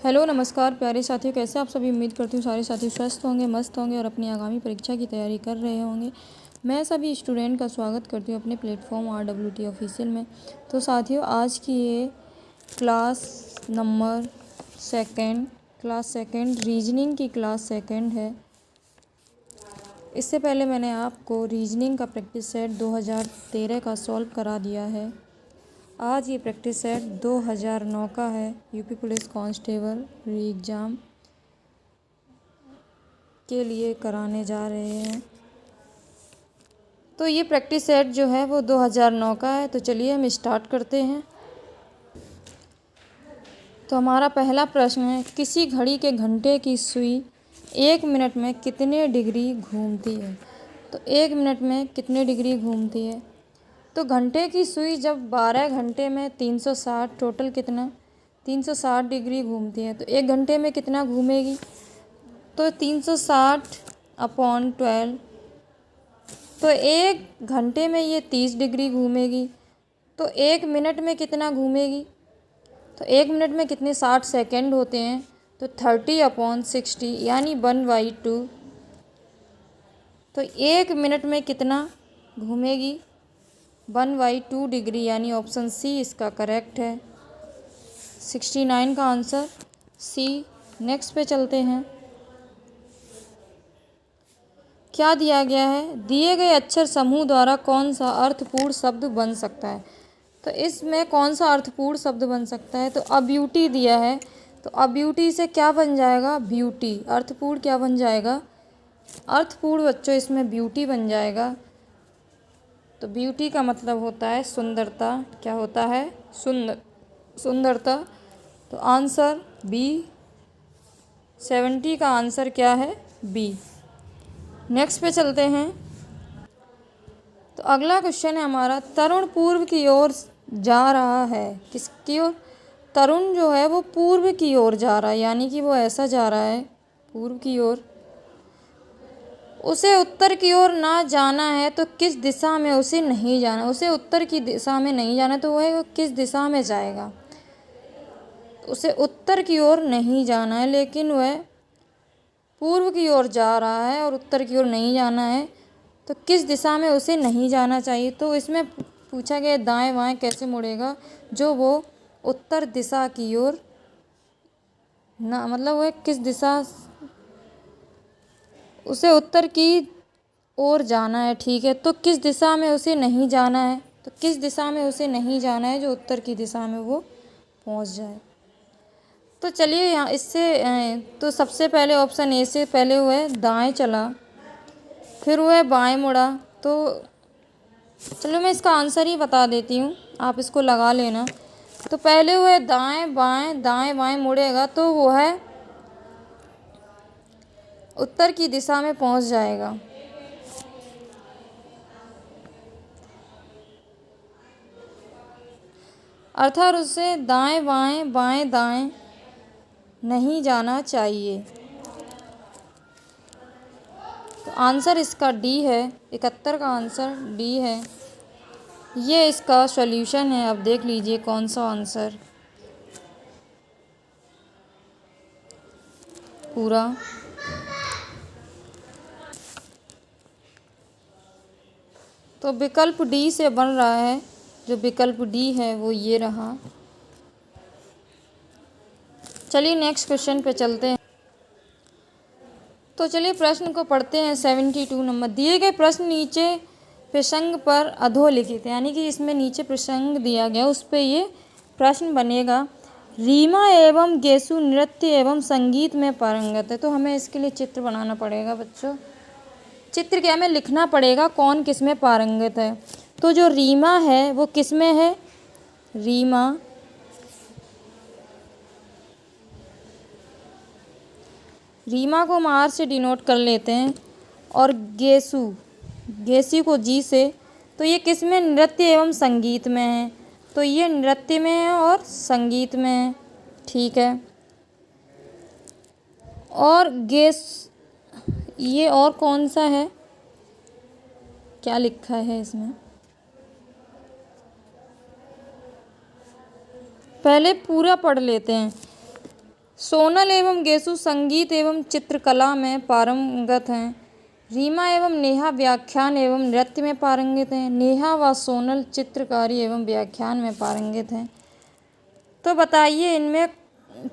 Hello नमस्कार प्यारे साथियों, कैसे आप सभी। उम्मीद करती हूँ सारे साथी स्वस्थ होंगे, मस्त होंगे और अपनी आगामी परीक्षा की तैयारी कर रहे होंगे। मैं सभी स्टूडेंट का स्वागत करती हूँ अपने प्लेटफॉर्म RWT ऑफिशियल में। तो साथियों, आज की ये क्लास सेकंड रीजनिंग की क्लास सेकंड है। इससे पहले मैंने आपको रीजनिंग का प्रैक्टिस सेट 2013 का सॉल्व करा दिया है। आज ये प्रैक्टिस सेट 2009 का है, यूपी पुलिस कांस्टेबल री एग्ज़ाम के लिए कराने जा रहे हैं। तो ये प्रैक्टिस सेट जो है वो 2009 का है। तो चलिए हम स्टार्ट करते हैं। तो हमारा पहला प्रश्न है, किसी घड़ी के घंटे की सुई 1 मिनट में कितने डिग्री घूमती है। तो 1 मिनट में कितने डिग्री घूमती है। तो घंटे की सुई जब 12 घंटे में 360, टोटल कितना 360 डिग्री घूमती है। तो 1 घंटे में कितना घूमेगी, तो 360/12। तो 1 घंटे में ये 30 डिग्री घूमेगी। तो 1 मिनट में कितना घूमेगी, तो 1 मिनट में कितने 60 सेकंड होते हैं। तो 30/60 यानी 1/2। तो 1 मिनट में कितना घूमेगी, 1/2 डिग्री, यानी ऑप्शन सी इसका करेक्ट है। 69 का आंसर सी। नेक्स्ट पे चलते हैं। क्या दिया गया है, दिए गए अक्षर समूह द्वारा कौन सा अर्थपूर्ण शब्द बन सकता है। तो इसमें कौन सा अर्थपूर्ण शब्द बन सकता है। तो अब्यूटी दिया है। तो अब्यूटी से क्या बन जाएगा, ब्यूटी। अर्थपूर्ण क्या बन जाएगा, अर्थपूर्ण बच्चों इसमें ब्यूटी बन जाएगा। तो ब्यूटी का मतलब होता है सुंदरता। क्या होता है, सुंदरता। तो आंसर बी। 70 का आंसर क्या है, बी। नेक्स्ट पे चलते हैं। तो अगला क्वेश्चन है हमारा, तरुण पूर्व की ओर जा रहा है। किसकी ओर, तरुण जो है वो पूर्व की ओर जा रहा है, यानी कि वो ऐसा जा रहा है पूर्व की ओर। उसे उत्तर की ओर ना जाना है, तो किस दिशा में उसे नहीं जाना। उसे उत्तर की दिशा में नहीं जाना, तो वह किस दिशा में जाएगा। उसे उत्तर की ओर नहीं जाना है, लेकिन वह पूर्व की ओर जा रहा है और उत्तर की ओर नहीं जाना है, तो किस दिशा में उसे नहीं जाना चाहिए। तो इसमें पूछा गया दाएं बाएं कैसे मुड़ेगा, जो वो उत्तर दिशा की ओर ना, मतलब वह किस दिशा, उसे उत्तर की ओर जाना है, ठीक है। तो किस दिशा में उसे नहीं जाना है, तो किस दिशा में उसे नहीं जाना है जो उत्तर की दिशा में वो पहुंच जाए। तो चलिए यहाँ इससे तो सबसे पहले ऑप्शन ए से पहले वह दाएं चला, फिर वह बाएं मुड़ा। तो चलो मैं इसका आंसर ही बता देती हूँ, आप इसको लगा लेना। तो पहले वह दाएं बाएं मुड़ेगा, तो वो है उत्तर की दिशा में पहुंच जाएगा। अर्थात उसे दाएं बाएं दाएं नहीं जाना चाहिए। तो आंसर इसका डी है। 71 का आंसर डी है। ये इसका सॉल्यूशन है। अब देख लीजिए कौन सा आंसर पूरा। तो विकल्प डी से बन रहा है। जो विकल्प डी है वो ये रहा। चलिए नेक्स्ट क्वेश्चन पे चलते हैं। तो चलिए प्रश्न को पढ़ते हैं। 72 नंबर, दिए गए प्रश्न नीचे प्रसंग पर अधोलिखित, यानी कि इसमें नीचे प्रसंग दिया गया उस पर ये प्रश्न बनेगा। रीमा एवं गेसु नृत्य एवं संगीत में पारंगत है। तो हमें इसके लिए चित्र बनाना पड़ेगा बच्चों। चित्र क्या, हमें लिखना पड़ेगा कौन किस में पारंगत है। तो जो रीमा है वो किस में है, रीमा को हम आर से डिनोट कर लेते हैं, और गेसु को जी से। तो ये किस में, नृत्य एवं संगीत में है। तो ये नृत्य में है और संगीत में है, ठीक है। और ये और कौन सा है, क्या लिखा है इसमें, पहले पूरा पढ़ लेते हैं। सोनल एवं गेसु संगीत एवं चित्रकला में पारंगत हैं। रीमा एवं नेहा व्याख्यान एवं नृत्य में पारंगत हैं। नेहा व सोनल चित्रकारी एवं व्याख्यान में पारंगत हैं। तो बताइए इनमें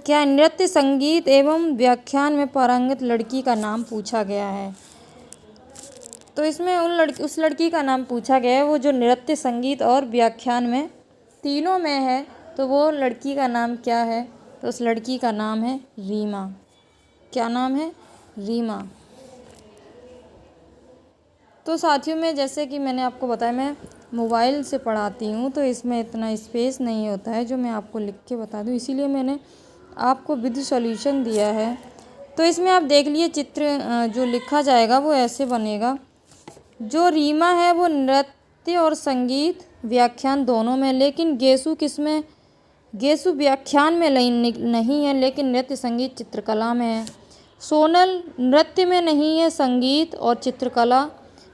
क्या नृत्य संगीत एवं व्याख्यान में पारंगत लड़की का नाम पूछा गया है। तो इसमें उस लड़की का नाम पूछा गया है वो जो नृत्य संगीत और व्याख्यान में तीनों में है। तो वो लड़की का नाम क्या है, तो उस लड़की का नाम है रीमा। क्या नाम है, रीमा। तो साथियों में जैसे कि मैंने आपको बताया मैं मोबाइल से पढ़ाती हूँ तो इसमें इतना स्पेस नहीं होता है जो मैं आपको लिख के बता दूँ, इसीलिए मैंने आपको विद सॉल्यूशन दिया है। तो इसमें आप देख लिए चित्र जो लिखा जाएगा वो ऐसे बनेगा। जो रीमा है वो नृत्य और संगीत व्याख्यान दोनों में, लेकिन गेसु किस में, गेसु व्याख्यान में नहीं है लेकिन नृत्य संगीत चित्रकला में है। सोनल नृत्य में नहीं है, संगीत और चित्रकला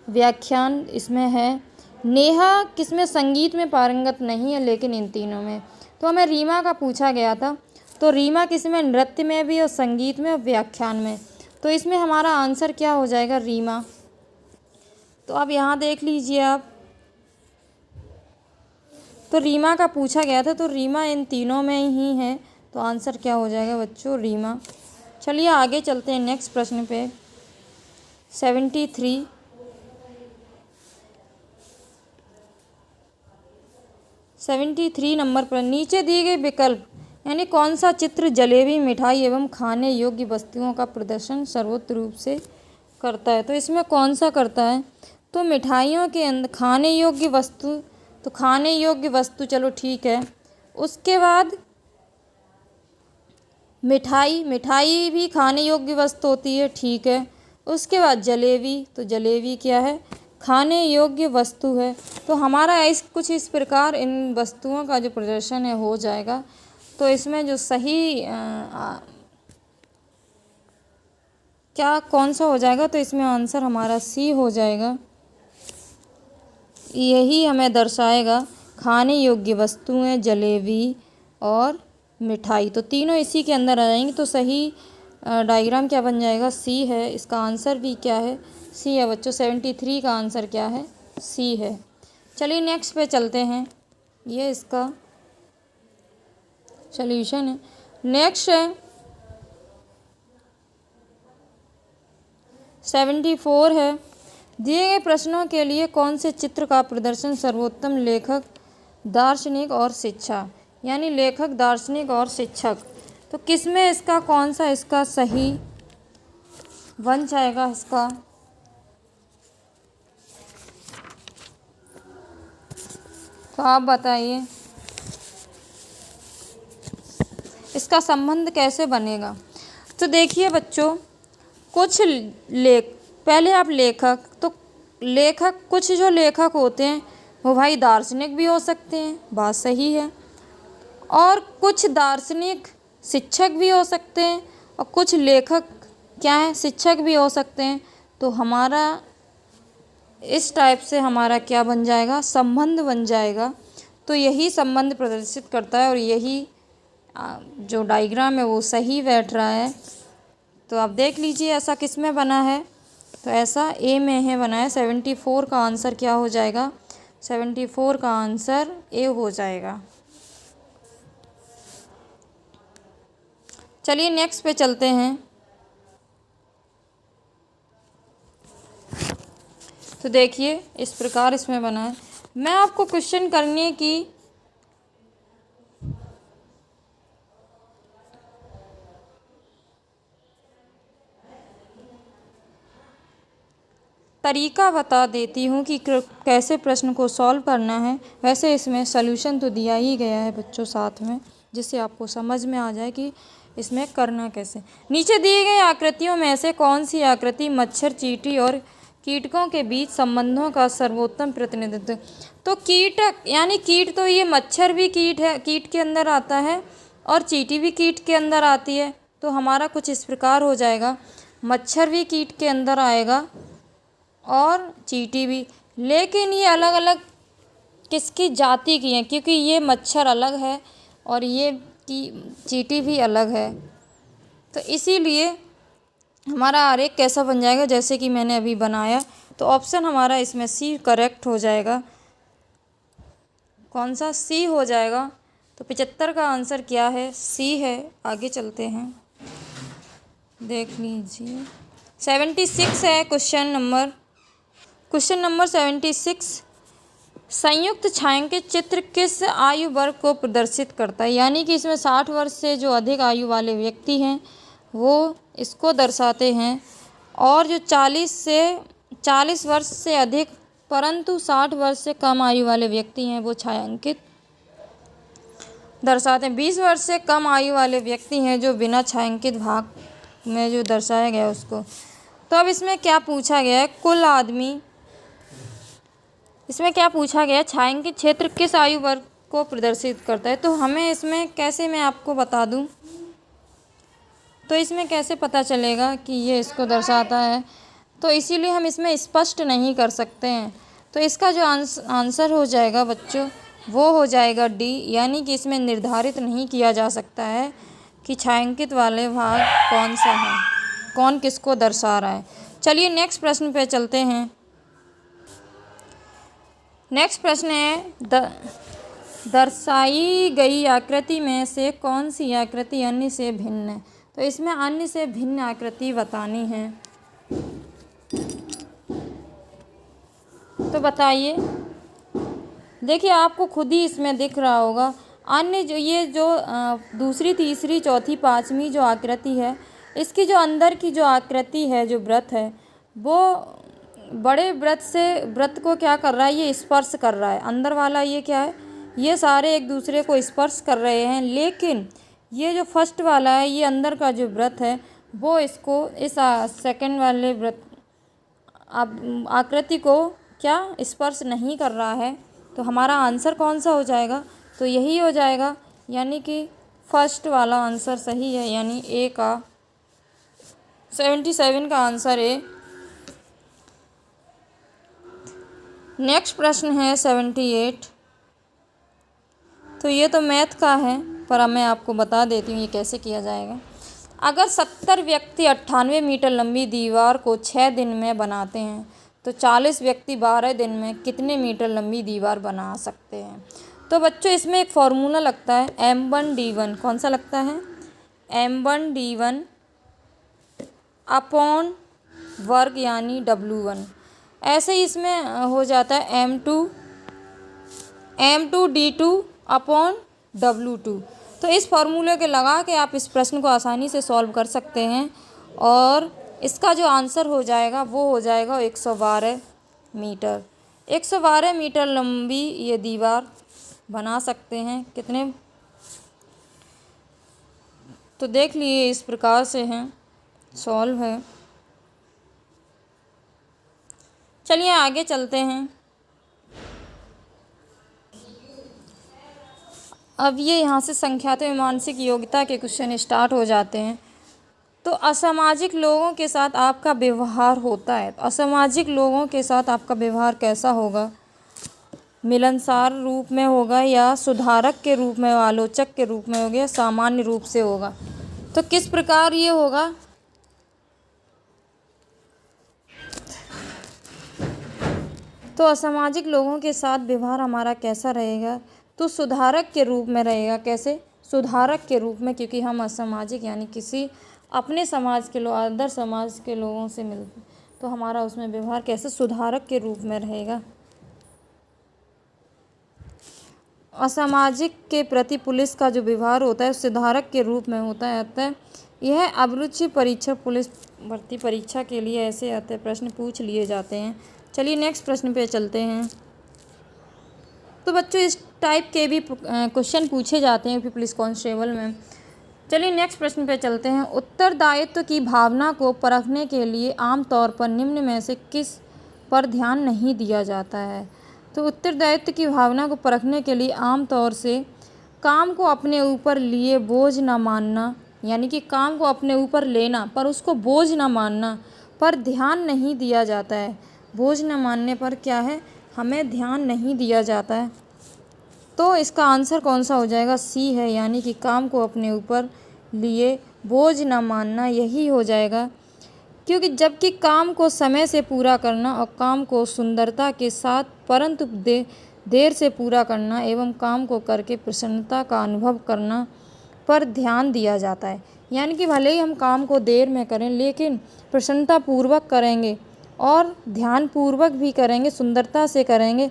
व्याख्यान इसमें है। नेहा किसमें, संगीत में पारंगत नहीं है लेकिन इन तीनों में। तो हमें रीमा का पूछा गया था, तो रीमा किसमें, नृत्य में भी और संगीत में और व्याख्यान में। तो इसमें हमारा आंसर क्या हो जाएगा, रीमा। तो अब यहाँ देख लीजिए आप, तो रीमा का पूछा गया था तो रीमा इन तीनों में ही है। तो आंसर क्या हो जाएगा बच्चों, रीमा। चलिए आगे चलते हैं नेक्स्ट प्रश्न पे। 73 नंबर पर नीचे दिए गए विकल्प यानी कौन सा चित्र जलेबी, मिठाई एवं खाने योग्य वस्तुओं का प्रदर्शन सर्वोत्तम रूप से करता है। तो इसमें कौन सा करता है, तो मिठाइयों के अंदर खाने योग्य वस्तु, तो खाने योग्य वस्तु चलो ठीक है। उसके बाद मिठाई भी खाने योग्य वस्तु होती है, ठीक है। उसके बाद जलेबी, तो जलेबी क्या है, खाने योग्य वस्तु है। तो हमारा कुछ इस प्रकार इन वस्तुओं का जो प्रदर्शन है हो जाएगा। तो इसमें जो सही क्या कौन सा हो जाएगा, तो इसमें आंसर हमारा सी हो जाएगा। यही हमें दर्शाएगा खाने योग्य वस्तुएं, जलेबी और मिठाई, तो तीनों इसी के अंदर आ जाएंगी। तो सही डायग्राम क्या बन जाएगा, सी है। इसका आंसर भी क्या है, सी है बच्चों। 73 का आंसर क्या है, सी है। चलिए नेक्स्ट पे चलते हैं, ये इसका सॉल्यूशन है। नेक्स्ट है 74 है। दिए गए प्रश्नों के लिए कौन से चित्र का प्रदर्शन सर्वोत्तम लेखक, दार्शनिक और शिक्षा, यानी लेखक, दार्शनिक और शिक्षक, तो किसमें इसका कौन सा इसका सही बन जाएगा इसका, तो आप बताइए इसका संबंध कैसे बनेगा। तो देखिए बच्चों, कुछ पहले आप लेखक, तो लेखक कुछ जो लेखक होते हैं वो भाई दार्शनिक भी हो सकते हैं, बात सही है। और कुछ दार्शनिक शिक्षक भी हो सकते हैं और कुछ लेखक क्या है, शिक्षक भी हो सकते हैं। तो हमारा इस टाइप से हमारा क्या बन जाएगा, संबंध बन जाएगा। तो यही संबंध प्रदर्शित करता है और यही जो डायग्राम है वो सही बैठ रहा है। तो आप देख लीजिए ऐसा किस में बना है, तो ऐसा ए में है बना है। 74 का आंसर क्या हो जाएगा, 74 का आंसर ए हो जाएगा। चलिए नेक्स्ट पे चलते हैं। तो देखिए इस प्रकार इसमें बना है। मैं आपको क्वेश्चन करने की तरीका बता देती हूँ कि कैसे प्रश्न को सॉल्व करना है। वैसे इसमें सॉल्यूशन तो दिया ही गया है बच्चों साथ में, जिससे आपको समझ में आ जाए कि इसमें करना कैसे। नीचे दिए गए आकृतियों में से कौन सी आकृति मच्छर, चींटी और कीटकों के बीच संबंधों का सर्वोत्तम प्रतिनिधित्व। तो कीटक यानी कीट, तो ये मच्छर भी कीट है, कीट के अंदर आता है, और चींटी भी कीट के अंदर आती है। तो हमारा कुछ इस प्रकार हो जाएगा, मच्छर भी कीट के अंदर आएगा और चींटी भी, लेकिन ये अलग अलग किसकी जाति की हैं, क्योंकि ये मच्छर अलग है और ये की चींटी भी अलग है। तो इसीलिए हमारा आरेख कैसा बन जाएगा, जैसे कि मैंने अभी बनाया। तो ऑप्शन हमारा इसमें सी करेक्ट हो जाएगा। कौन सा? सी हो जाएगा। तो 75 का आंसर क्या है? सी है। आगे चलते हैं, देख लीजिए। 76 है क्वेश्चन नंबर 76। संयुक्त छायांकित चित्र किस आयु वर्ग को प्रदर्शित करता है? यानी कि इसमें 60 वर्ष से जो अधिक आयु वाले व्यक्ति हैं वो इसको दर्शाते हैं, और जो 40 वर्ष से अधिक परंतु 60 वर्ष से कम आयु वाले व्यक्ति हैं वो छायांकित दर्शाते हैं। 20 वर्ष से कम आयु वाले व्यक्ति हैं जो बिना छायांकित भाग में जो दर्शाया गया उसको। तो अब इसमें क्या पूछा गया है? कुल आदमी, इसमें क्या पूछा गया है? छायांकित क्षेत्र किस आयु वर्ग को प्रदर्शित करता है। तो हमें इसमें कैसे, मैं आपको बता दूं, तो इसमें कैसे पता चलेगा कि ये इसको दर्शाता है? तो इसीलिए हम इसमें स्पष्ट नहीं कर सकते हैं। तो इसका जो आंसर हो जाएगा बच्चों वो हो जाएगा डी, यानी कि इसमें निर्धारित नहीं किया जा सकता है कि छायांकित वाले भाग कौन सा है, कौन किसको दर्शा रहा है। चलिए नेक्स्ट प्रश्न पे चलते हैं। नेक्स्ट प्रश्न है, दर्शाई गई आकृति में से कौन सी आकृति अन्य से भिन्न है? तो इसमें अन्य से भिन्न आकृति बतानी है। तो बताइए। देखिए आपको खुद ही इसमें दिख रहा होगा अन्य जो ये जो दूसरी, तीसरी, चौथी, पांचवी जो आकृति है, इसकी जो अंदर की जो आकृति है, जो वृत्त है, वो बड़े वृत्त को क्या कर रहा है? ये स्पर्श कर रहा है। अंदर वाला ये क्या है? ये सारे एक दूसरे को स्पर्श कर रहे हैं, लेकिन ये जो फर्स्ट वाला है, ये अंदर का जो वृत्त है वो इसको, इस सेकंड वाले वृत्त आकृति को क्या स्पर्श नहीं कर रहा है। तो हमारा आंसर कौन सा हो जाएगा? तो यही हो जाएगा, यानी कि फर्स्ट वाला आंसर सही है, यानी ए का 77 का आंसर ए। नेक्स्ट प्रश्न है 78। तो ये तो मैथ का है, पर अब मैं आपको बता देती हूँ ये कैसे किया जाएगा। अगर 70 व्यक्ति 98 मीटर लंबी दीवार को 6 दिन में बनाते हैं तो 40 व्यक्ति 12 दिन में कितने मीटर लंबी दीवार बना सकते हैं? तो बच्चों इसमें एक फार्मूला लगता है m1d1। कौन सा लगता है? m1d1 अपॉन वर्ग यानी w1। ऐसे ही इसमें हो जाता है m2d2 अपॉन w2। तो इस फार्मूले के लगा के आप इस प्रश्न को आसानी से सॉल्व कर सकते हैं, और इसका जो आंसर हो जाएगा वो हो जाएगा 112 मीटर। 112 मीटर लंबी ये दीवार बना सकते हैं। कितने? तो देख लिए इस प्रकार से हैं, सॉल्व है। चलिए आगे चलते हैं। अब ये यहाँ से संख्यात्मक मानसिक योग्यता के क्वेश्चन स्टार्ट हो जाते हैं। तो असामाजिक लोगों के साथ आपका व्यवहार होता है, तो असामाजिक लोगों के साथ आपका व्यवहार कैसा होगा? मिलनसार रूप में होगा, या सुधारक के रूप में, आलोचक के रूप में होगा, या सामान्य रूप से होगा? तो किस प्रकार ये होगा? तो असामाजिक लोगों के साथ व्यवहार हमारा कैसा रहेगा? तो सुधारक के रूप में रहेगा। कैसे? सुधारक के रूप में, क्योंकि हम असामाजिक यानी किसी अपने समाज के लोग, अदर समाज के लोगों से मिलते, तो हमारा उसमें व्यवहार कैसे? सुधारक के रूप में रहेगा। असामाजिक के प्रति पुलिस का जो व्यवहार होता है सुधारक के रूप में होता है। अतः यह अभिरुचि परीक्षा, पुलिस भर्ती परीक्षा के लिए ऐसे आते हैं, प्रश्न पूछ लिए जाते हैं। चलिए नेक्स्ट प्रश्न पे चलते हैं। तो बच्चों इस टाइप के भी क्वेश्चन पूछे जाते हैं पुलिस कांस्टेबल में। चलिए नेक्स्ट प्रश्न पे चलते हैं। उत्तरदायित्व की भावना को परखने के लिए आमतौर पर निम्न में से किस पर ध्यान नहीं दिया जाता है? तो उत्तरदायित्व की भावना को परखने के लिए आमतौर से काम को अपने ऊपर लिए बोझ न मानना, यानी कि काम को अपने ऊपर लेना पर उसको बोझ न मानना पर ध्यान नहीं दिया जाता है। बोझ न मानने पर क्या है? हमें ध्यान नहीं दिया जाता है। तो इसका आंसर कौन सा हो जाएगा? सी है, यानी कि काम को अपने ऊपर लिए बोझ न मानना यही हो जाएगा। क्योंकि जबकि काम को समय से पूरा करना और काम को सुंदरता के साथ परंतु देर से पूरा करना एवं काम को करके प्रसन्नता का अनुभव करना पर ध्यान दिया जाता है। यानी कि भले ही हम काम को देर में करें लेकिन प्रसन्नता पूर्वक करेंगे और ध्यान पूर्वक भी करेंगे, सुंदरता से करेंगे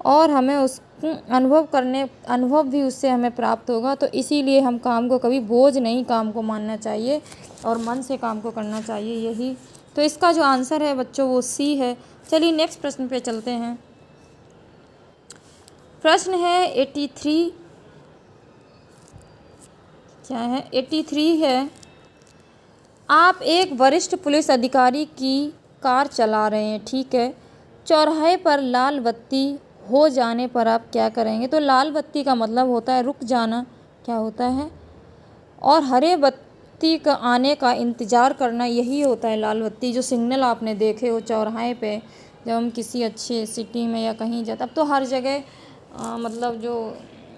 और हमें उस अनुभव भी उससे हमें प्राप्त होगा। तो इसीलिए हम काम को कभी बोझ नहीं काम को मानना चाहिए और मन से काम को करना चाहिए। यही तो इसका जो आंसर है बच्चों वो सी है। चलिए नेक्स्ट प्रश्न पे चलते हैं। प्रश्न है 83, क्या है 83 है। आप एक वरिष्ठ पुलिस अधिकारी की कार चला रहे हैं, ठीक है। चौराहे पर लाल बत्ती हो जाने पर आप क्या करेंगे? तो लाल बत्ती का मतलब होता है रुक जाना, क्या होता है, और हरे बत्ती का आने का इंतज़ार करना, यही होता है लाल बत्ती। जो सिग्नल आपने देखे हो चौराहे पे जब हम किसी अच्छे सिटी में या कहीं जाते, अब तो हर जगह मतलब जो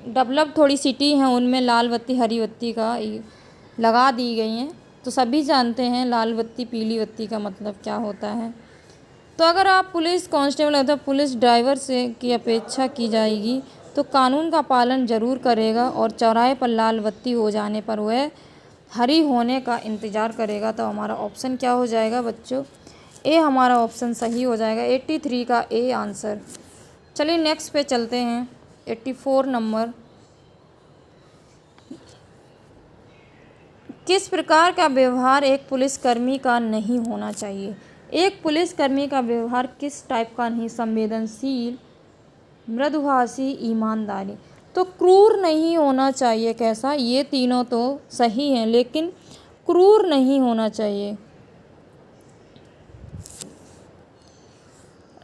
डेवलप थोड़ी सिटी हैं उनमें लाल बत्ती हरी बत्ती का लगा दी गई हैं। तो सभी जानते हैं लाल बत्ती पीली बत्ती का मतलब क्या होता है। तो अगर आप पुलिस कांस्टेबल अथवा पुलिस ड्राइवर से की अपेक्षा की जाएगी तो कानून का पालन ज़रूर करेगा और चौराहे पर लाल बत्ती हो जाने पर वह हरी होने का इंतज़ार करेगा। तो हमारा ऑप्शन क्या हो जाएगा बच्चों? ए हमारा ऑप्शन सही हो जाएगा। 83 का ए आंसर। चलिए नेक्स्ट पे चलते हैं। 84 नंबर। किस प्रकार का व्यवहार एक पुलिसकर्मी का नहीं होना चाहिए? एक पुलिसकर्मी का व्यवहार किस टाइप का नहीं? संवेदनशील, मृदुभाषी, ईमानदारी। तो क्रूर नहीं होना चाहिए। कैसा? ये तीनों तो सही हैं लेकिन क्रूर नहीं होना चाहिए।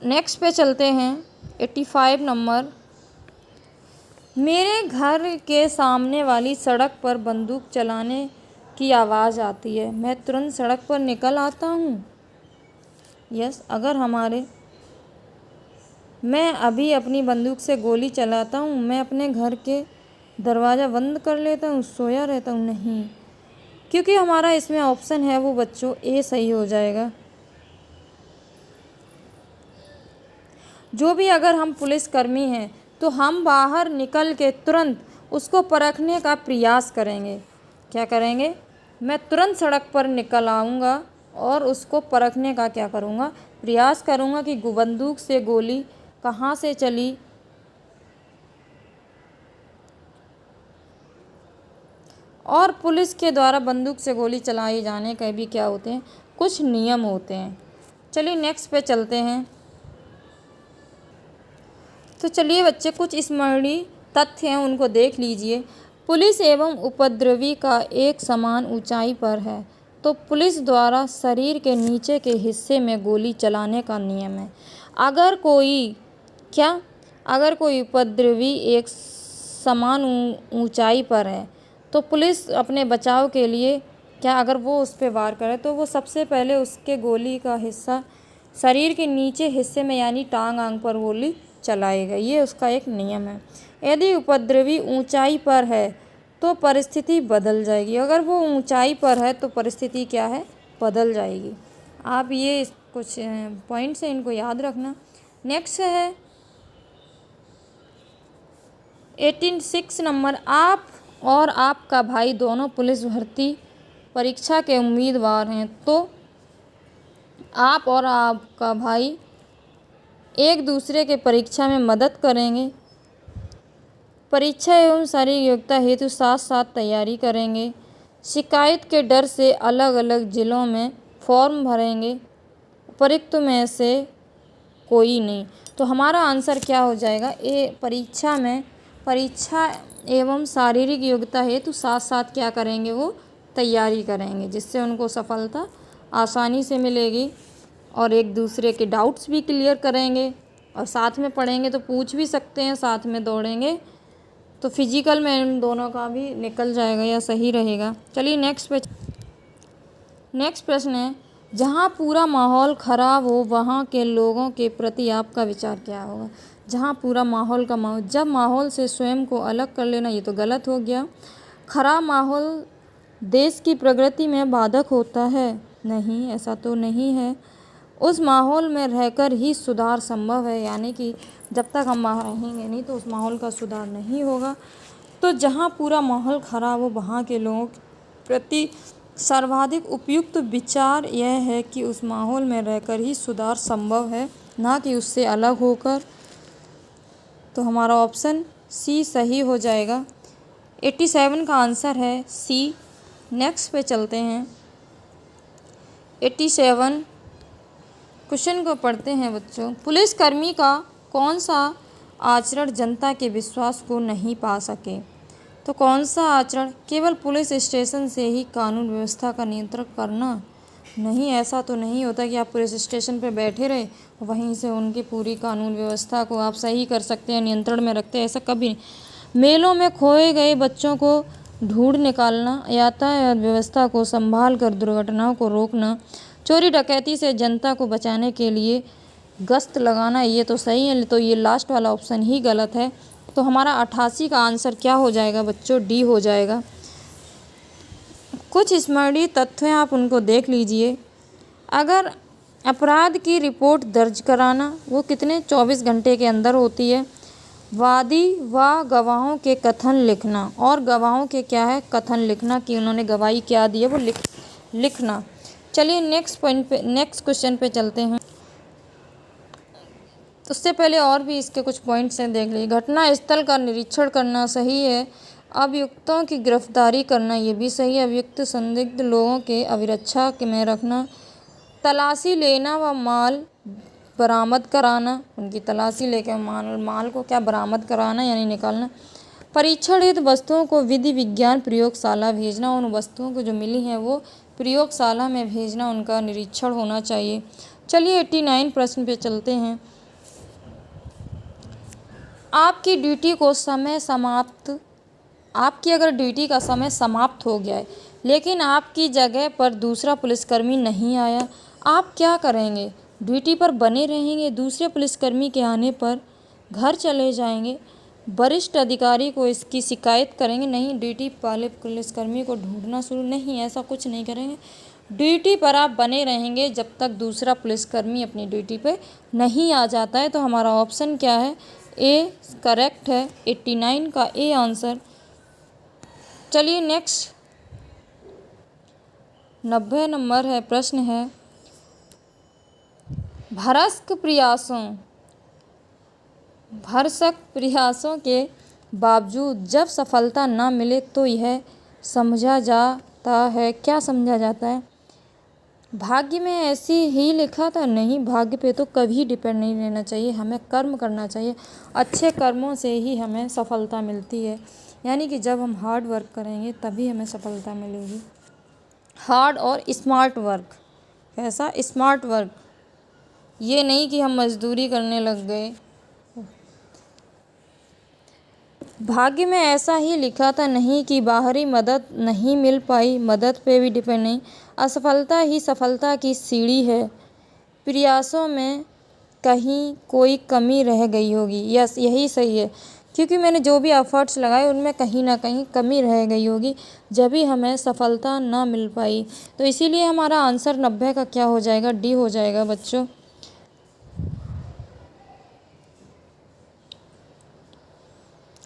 नेक्स्ट पे चलते हैं। 85 नंबर। मेरे घर के सामने वाली सड़क पर बंदूक चलाने की आवाज़ आती है, मैं तुरंत सड़क पर निकल आता हूँ। यस, अगर मैं अभी अपनी बंदूक से गोली चलाता हूँ, मैं अपने घर के दरवाज़ा बंद कर लेता हूँ, सोया रहता हूँ, नहीं। क्योंकि हमारा इसमें ऑप्शन है वो बच्चों ए सही हो जाएगा। जो भी अगर हम पुलिसकर्मी हैं तो हम बाहर निकल के तुरंत उसको परखने का प्रयास करेंगे। क्या करेंगे? मैं तुरंत सड़क पर निकल आऊँगा और उसको परखने का क्या करूँगा? प्रयास करूँगा कि बंदूक से गोली कहाँ से चली। और पुलिस के द्वारा बंदूक से गोली चलाई जाने के भी क्या होते हैं? कुछ नियम होते हैं। चलिए नेक्स्ट पे चलते हैं। तो चलिए बच्चे कुछ स्मरणीय तथ्य हैं उनको देख लीजिए। पुलिस एवं उपद्रवी का एक समान ऊंचाई पर है तो पुलिस द्वारा शरीर के नीचे के हिस्से में गोली चलाने का नियम है। अगर कोई उपद्रवी एक समान ऊंचाई पर है तो पुलिस अपने बचाव के लिए क्या, अगर वो उस पर वार करे तो वो सबसे पहले उसके गोली का हिस्सा शरीर के नीचे हिस्से में यानी टांग आंग पर गोली चलाएगा। ये उसका एक नियम है। यदि उपद्रवी ऊंचाई पर है तो परिस्थिति बदल जाएगी। अगर वो ऊंचाई पर है तो परिस्थिति क्या है? बदल जाएगी। आप ये कुछ पॉइंट्स हैं इनको याद रखना। नेक्स्ट है 86 नंबर। आप और आपका भाई दोनों पुलिस भर्ती परीक्षा के उम्मीदवार हैं तो आप और आपका भाई एक दूसरे के परीक्षा में मदद करेंगे। परीक्षा एवं शारीरिक योग्यता हेतु साथ साथ तैयारी करेंगे। शिकायत के डर से अलग अलग जिलों में फॉर्म भरेंगे। उपरोक्त में से कोई नहीं। तो हमारा आंसर क्या हो जाएगा? ए परीक्षा एवं शारीरिक योग्यता हेतु साथ साथ क्या करेंगे? वो तैयारी करेंगे जिससे उनको सफलता आसानी से मिलेगी और एक दूसरे के डाउट्स भी क्लियर करेंगे और साथ में पढ़ेंगे तो पूछ भी सकते हैं, साथ में दौड़ेंगे तो फिजिकल में इन दोनों का भी निकल जाएगा या सही रहेगा। चलिए नेक्स्ट प्रश्न है। जहाँ पूरा माहौल ख़राब हो वहाँ के लोगों के प्रति आपका विचार क्या होगा? जहाँ पूरा माहौल जब माहौल से स्वयं को अलग कर लेना, ये तो गलत हो गया। ख़राब माहौल देश की प्रगति में बाधक होता है? नहीं, ऐसा तो नहीं है। उस माहौल में रहकर ही सुधार संभव है, यानी कि जब तक हम वहाँ रहेंगे नहीं तो उस माहौल का सुधार नहीं होगा। तो जहाँ पूरा माहौल खराब हो, वहाँ के लोगों के प्रति सर्वाधिक उपयुक्त विचार यह है कि उस माहौल में रहकर ही सुधार संभव है, ना कि उससे अलग होकर। तो हमारा ऑप्शन सी सही हो जाएगा। 87 का आंसर है सी। नेक्स्ट पे चलते हैं। 87 क्वेश्चन को पढ़ते हैं बच्चों। पुलिसकर्मी का कौन सा आचरण जनता के विश्वास को नहीं पा सके? तो कौन सा आचरण? केवल पुलिस स्टेशन से ही कानून व्यवस्था का नियंत्रण करना? नहीं, ऐसा तो नहीं होता कि आप पुलिस स्टेशन पर बैठे रहे वहीं से उनकी पूरी कानून व्यवस्था को आप सही कर सकते हैं, नियंत्रण में रखते हैं, ऐसा कभी नहीं। मेलों में खोए गए बच्चों को ढूंढ निकालना, यातायात व्यवस्था को संभाल कर दुर्घटनाओं को रोकना, चोरी डकैती से जनता को बचाने के लिए गश्त लगाना, ये तो सही है। तो ये लास्ट वाला ऑप्शन ही गलत है। तो हमारा 88 का आंसर क्या हो जाएगा बच्चों? डी हो जाएगा। कुछ स्मरणीय तथ्य हैं, आप उनको देख लीजिए। अगर अपराध की रिपोर्ट दर्ज कराना, वो कितने 24 घंटे के अंदर होती है। वादी व गवाहों के कथन लिखना, और गवाहों के क्या है? कथन लिखना कि उन्होंने गवाही क्या दी है वो लिखना। चलिए नेक्स्ट क्वेश्चन पे चलते हैं। उससे पहले और भी इसके कुछ पॉइंट्स हैं, देख लीजिए। घटना स्थल का निरीक्षण करना सही है। अभियुक्तों की गिरफ्तारी करना, ये भी सही है। अभियुक्त संदिग्ध लोगों के अभिरक्षा में रखना। तलाशी लेना व माल बरामद कराना, उनकी तलाशी लेकर माल को क्या बरामद कराना यानी निकालना। परीक्षण हेतु वस्तुओं को विधि विज्ञान प्रयोगशाला भेजना, उन वस्तुओं को जो मिली हैं वो प्रयोगशाला में भेजना, उनका निरीक्षण होना चाहिए। चलिए 89 प्रश्न पे चलते हैं। आपकी ड्यूटी को समय समाप्त आपकी अगर ड्यूटी का समय समाप्त हो गया है लेकिन आपकी जगह पर दूसरा पुलिसकर्मी नहीं आया, आप क्या करेंगे? ड्यूटी पर बने रहेंगे, दूसरे पुलिसकर्मी के आने पर घर चले जाएंगे, वरिष्ठ अधिकारी को इसकी शिकायत करेंगे? नहीं, ड्यूटी वाले पुलिसकर्मी को ढूंढना शुरू, नहीं, ऐसा कुछ नहीं करेंगे। ड्यूटी पर आप बने रहेंगे जब तक दूसरा पुलिसकर्मी अपनी ड्यूटी पे नहीं आ जाता है। तो हमारा ऑप्शन क्या है? ए करेक्ट है। 89 का ए आंसर। चलिए नेक्स्ट 90 नंबर है, प्रश्न है। भरसक प्रयासों के बावजूद जब सफलता न मिले तो यह समझा जाता है, क्या समझा जाता है? भाग्य में ऐसी ही लिखा था? नहीं, भाग्य पे तो कभी डिपेंड नहीं रहना चाहिए, हमें कर्म करना चाहिए। अच्छे कर्मों से ही हमें सफलता मिलती है, यानी कि जब हम हार्ड वर्क करेंगे तभी हमें सफलता मिलेगी। हार्ड और स्मार्ट वर्क। कैसा? Smart work. ये नहीं कि हम मजदूरी करने लग गए। भाग्य में ऐसा ही लिखा था, नहीं कि बाहरी मदद नहीं मिल पाई, मदद पे भी डिपेंड नहीं। असफलता ही सफलता की सीढ़ी है। प्रयासों में कहीं कोई कमी रह गई होगी। यस, यही सही है, क्योंकि मैंने जो भी एफर्ट्स लगाए उनमें कहीं ना कहीं कमी रह गई होगी, जब भी हमें सफलता ना मिल पाई। तो इसीलिए हमारा आंसर 90 का क्या हो जाएगा? डी हो जाएगा बच्चों।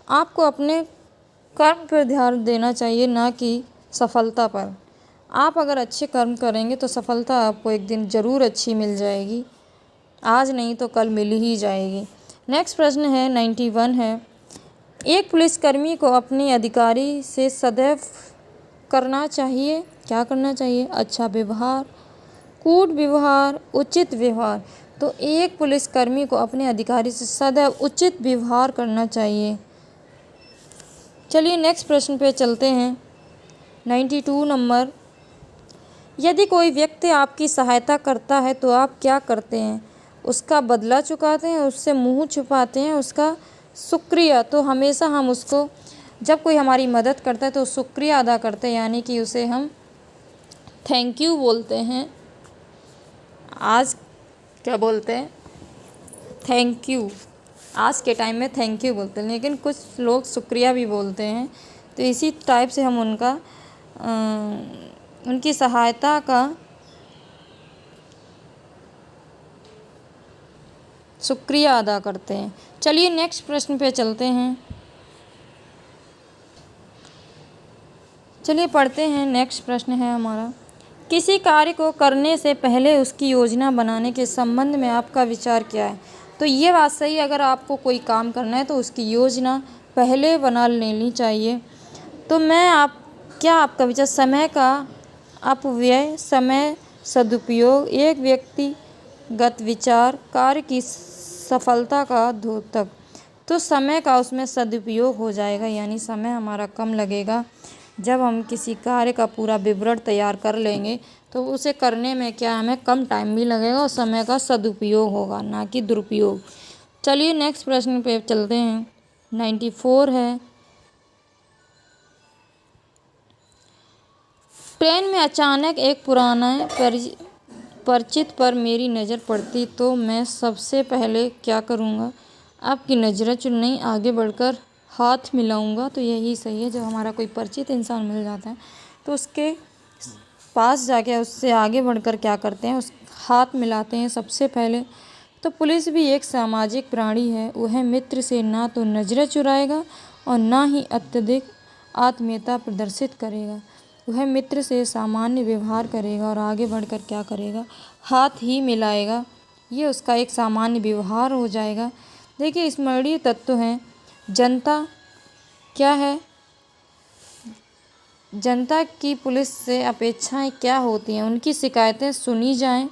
आपको अपने कर्म पर ध्यान देना चाहिए, ना कि सफलता पर। आप अगर अच्छे कर्म करेंगे तो सफलता आपको एक दिन ज़रूर अच्छी मिल जाएगी, आज नहीं तो कल मिल ही जाएगी। नेक्स्ट प्रश्न है 91 है। एक पुलिसकर्मी को अपने अधिकारी से सदैव करना चाहिए, क्या करना चाहिए? अच्छा व्यवहार, कूट व्यवहार, उचित व्यवहार। तो एक पुलिसकर्मी को अपने अधिकारी से सदैव उचित व्यवहार करना चाहिए। चलिए नेक्स्ट प्रश्न पे चलते हैं। 92 नंबर। यदि कोई व्यक्ति आपकी सहायता करता है तो आप क्या करते हैं? उसका बदला चुकाते हैं, उससे मुंह छुपाते हैं, उसका शुक्रिया। तो हमेशा हम उसको, जब कोई हमारी मदद करता है तो शुक्रिया अदा करते हैं, यानी कि उसे हम थैंक यू बोलते हैं। आज क्या बोलते हैं? Thank you. आज के टाइम में थैंक यू बोलते हैं, लेकिन कुछ लोग शुक्रिया भी बोलते हैं। तो इसी टाइप से हम उनका उनकी सहायता का शुक्रिया अदा करते हैं। चलिए नेक्स्ट प्रश्न पे चलते हैं। चलिए पढ़ते हैं। नेक्स्ट प्रश्न है हमारा, किसी कार्य को करने से पहले उसकी योजना बनाने के संबंध में आपका विचार क्या है? तो ये बात सही है, अगर आपको कोई काम करना है तो उसकी योजना पहले बना लेनी चाहिए। तो क्या आपका विचार, समय का अपव्यय, समय सदुपयोग, एक व्यक्तिगत विचार, कार्य की सफलता का द्योतक। तो समय का उसमें सदुपयोग हो जाएगा, यानी समय हमारा कम लगेगा। जब हम किसी कार्य का पूरा विवरण तैयार कर लेंगे तो उसे करने में क्या हमें कम टाइम भी लगेगा और समय का सदुपयोग होगा, ना कि दुरुपयोग। चलिए नेक्स्ट प्रश्न पे चलते हैं। 94 है, ट्रेन में अचानक एक पुराना परिचित पर मेरी नज़र पड़ती तो मैं सबसे पहले क्या करूँगा? आपकी नज़रें चुन आगे बढ़कर हाथ मिलाऊंगा। तो यही सही है, जब हमारा कोई परिचित इंसान मिल जाता है तो उसके पास जाके उससे आगे बढ़कर क्या करते हैं, उस हाथ मिलाते हैं सबसे पहले। तो पुलिस भी एक सामाजिक प्राणी है, वह मित्र से ना तो नज़रें चुराएगा और ना ही अत्यधिक आत्मीयता प्रदर्शित करेगा। वह मित्र से सामान्य व्यवहार करेगा और आगे बढ़कर क्या करेगा, हाथ ही मिलाएगा। ये उसका एक सामान्य व्यवहार हो जाएगा। देखिए स्मरणीय तत्व हैं। जनता क्या है, जनता की पुलिस से अपेक्षाएं क्या होती हैं? उनकी शिकायतें सुनी जाएं,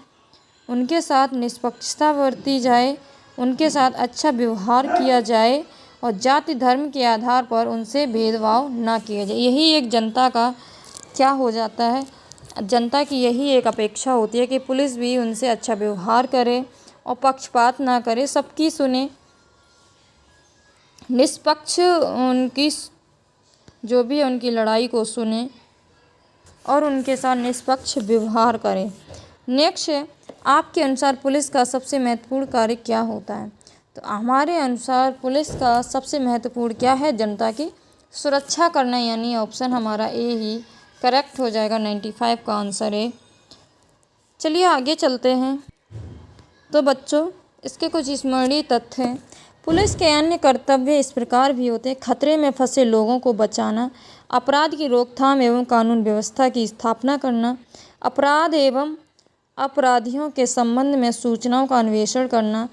उनके साथ निष्पक्षता बरती जाए, उनके साथ अच्छा व्यवहार किया जाए और जाति धर्म के आधार पर उनसे भेदभाव ना किया जाए। यही एक जनता का क्या हो जाता है, जनता की यही एक अपेक्षा होती है कि पुलिस भी उनसे अच्छा व्यवहार करे और पक्षपात ना करे, सबकी सुने, निष्पक्ष उनकी जो भी है उनकी लड़ाई को सुने और उनके साथ निष्पक्ष व्यवहार करें। नेक्स्ट है, आपके अनुसार पुलिस का सबसे महत्वपूर्ण कार्य क्या होता है? तो हमारे अनुसार पुलिस का सबसे महत्वपूर्ण क्या है, जनता की सुरक्षा करना, यानी ऑप्शन हमारा ए ही करेक्ट हो जाएगा। 95 का आंसर है। चलिए आगे चलते हैं। तो बच्चों इसके कुछ स्मरणीय तथ्य हैं। पुलिस के अन्य कर्तव्य इस प्रकार भी होते हैं, खतरे में फंसे लोगों को बचाना, अपराध की रोकथाम एवं कानून व्यवस्था की स्थापना करना, अपराध एवं अपराधियों के संबंध में सूचनाओं का अन्वेषण करना,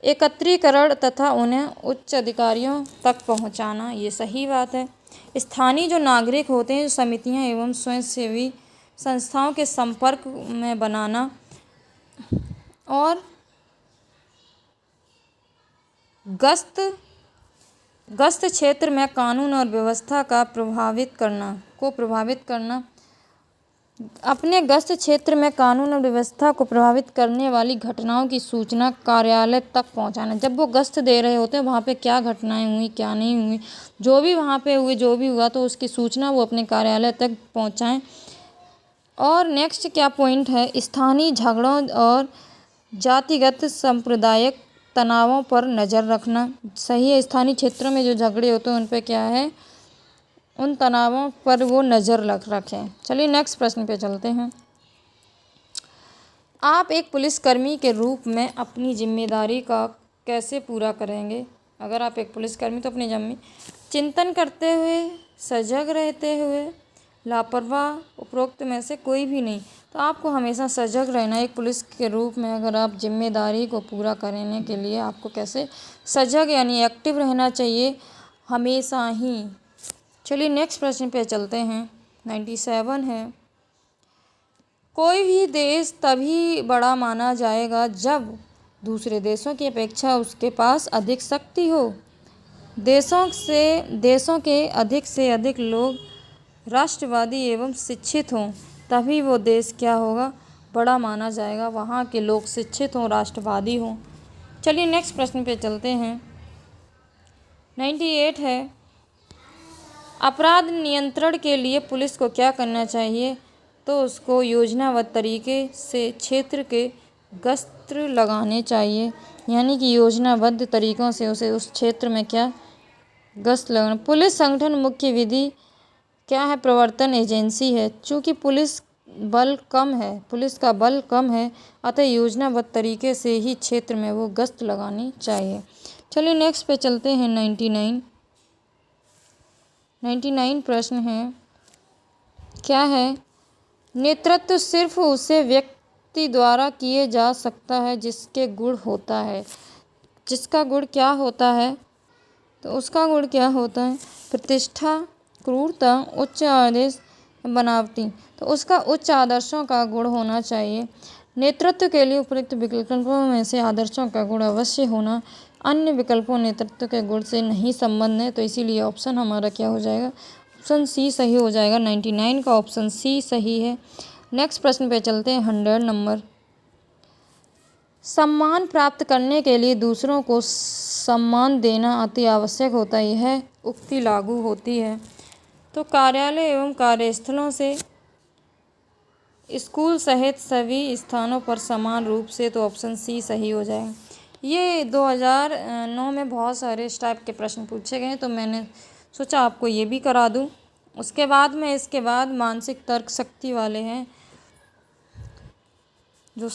एकत्रीकरण तथा उन्हें उच्च अधिकारियों तक पहुंचाना। ये सही बात है। स्थानीय जो नागरिक होते हैं, समितियां एवं स्वयंसेवी संस्थाओं के संपर्क में बनाना और गश्त क्षेत्र में कानून और व्यवस्था का प्रभावित करना, अपने गश्त क्षेत्र में कानून और व्यवस्था को प्रभावित करने वाली घटनाओं की सूचना कार्यालय तक पहुंचाना। जब वो गश्त दे रहे होते हैं वहाँ पे क्या घटनाएं हुई, क्या नहीं हुई, जो भी वहाँ पे हुई, जो भी हुआ तो उसकी सूचना वो अपने कार्यालय तक पहुंचाएं। और नेक्स्ट क्या पॉइंट है, स्थानीय झगड़ों और जातिगत सांप्रदायिक तनावों पर नज़र रखना। सही है, स्थानीय क्षेत्रों में जो झगड़े होते हैं उन पे क्या है, उन तनावों पर वो नज़र रखें। चलिए नेक्स्ट प्रश्न पे चलते हैं। आप एक पुलिसकर्मी के रूप में अपनी जिम्मेदारी का कैसे पूरा करेंगे? अगर आप एक पुलिसकर्मी तो अपनी चिंतन करते हुए, सजग रहते हुए, लापरवाह, उपरोक्त में से कोई भी नहीं। तो आपको हमेशा सजग रहना। एक पुलिस के रूप में अगर आप जिम्मेदारी को पूरा करने के लिए आपको कैसे सजग यानी एक्टिव रहना चाहिए हमेशा ही। चलिए नेक्स्ट प्रश्न पे चलते हैं। 97 है, कोई भी देश तभी बड़ा माना जाएगा जब दूसरे देशों की अपेक्षा उसके पास अधिक शक्ति हो, देशों के अधिक से अधिक लोग राष्ट्रवादी एवं शिक्षित हों, तभी वो देश क्या होगा, बड़ा माना जाएगा। वहाँ के लोग शिक्षित हों, राष्ट्रवादी हों। चलिए नेक्स्ट प्रश्न पे चलते हैं। 98 है, अपराध नियंत्रण के लिए पुलिस को क्या करना चाहिए? तो उसको योजनाबद्ध तरीके से क्षेत्र के गश्त लगाने चाहिए, यानी कि योजनाबद्ध तरीक़ों से उसे उस क्षेत्र में क्या गश्त लगाना। पुलिस संगठन मुख्य विधि क्या है? प्रवर्तन एजेंसी है। चूँकि पुलिस का बल कम है, अतः योजनाबद्ध तरीके से ही क्षेत्र में वो गश्त लगानी चाहिए। चलिए नेक्स्ट पे चलते हैं। 99 प्रश्न है। क्या है? नेतृत्व सिर्फ उसे व्यक्ति द्वारा किए जा सकता है जिसका गुण क्या होता है? तो उसका गुण क्या होता है? प्रतिष्ठा, क्रूरता, उच्च आदेश, बनावटी। तो उसका उच्च आदर्शों का गुण होना चाहिए। नेतृत्व के लिए उपयुक्त विकल्पों में से आदर्शों का गुण अवश्य होना, अन्य विकल्पों नेतृत्व के गुण से नहीं संबंध है, तो इसीलिए ऑप्शन हमारा क्या हो जाएगा? ऑप्शन सी सही हो जाएगा। 99 का ऑप्शन सी सही है। नेक्स्ट प्रश्न पे चलते हैं। 100 नंबर। सम्मान प्राप्त करने के लिए दूसरों को सम्मान देना अति आवश्यक होता है, यह उक्ति लागू होती है। तो कार्यालय एवं कार्यस्थलों से स्कूल सहित सभी स्थानों पर समान रूप से, तो ऑप्शन सी सही हो जाएगा। ये 2009 में बहुत सारे इस टाइप के प्रश्न पूछे गए, तो मैंने सोचा आपको ये भी करा दूं। उसके बाद मानसिक तर्क शक्ति वाले हैं जो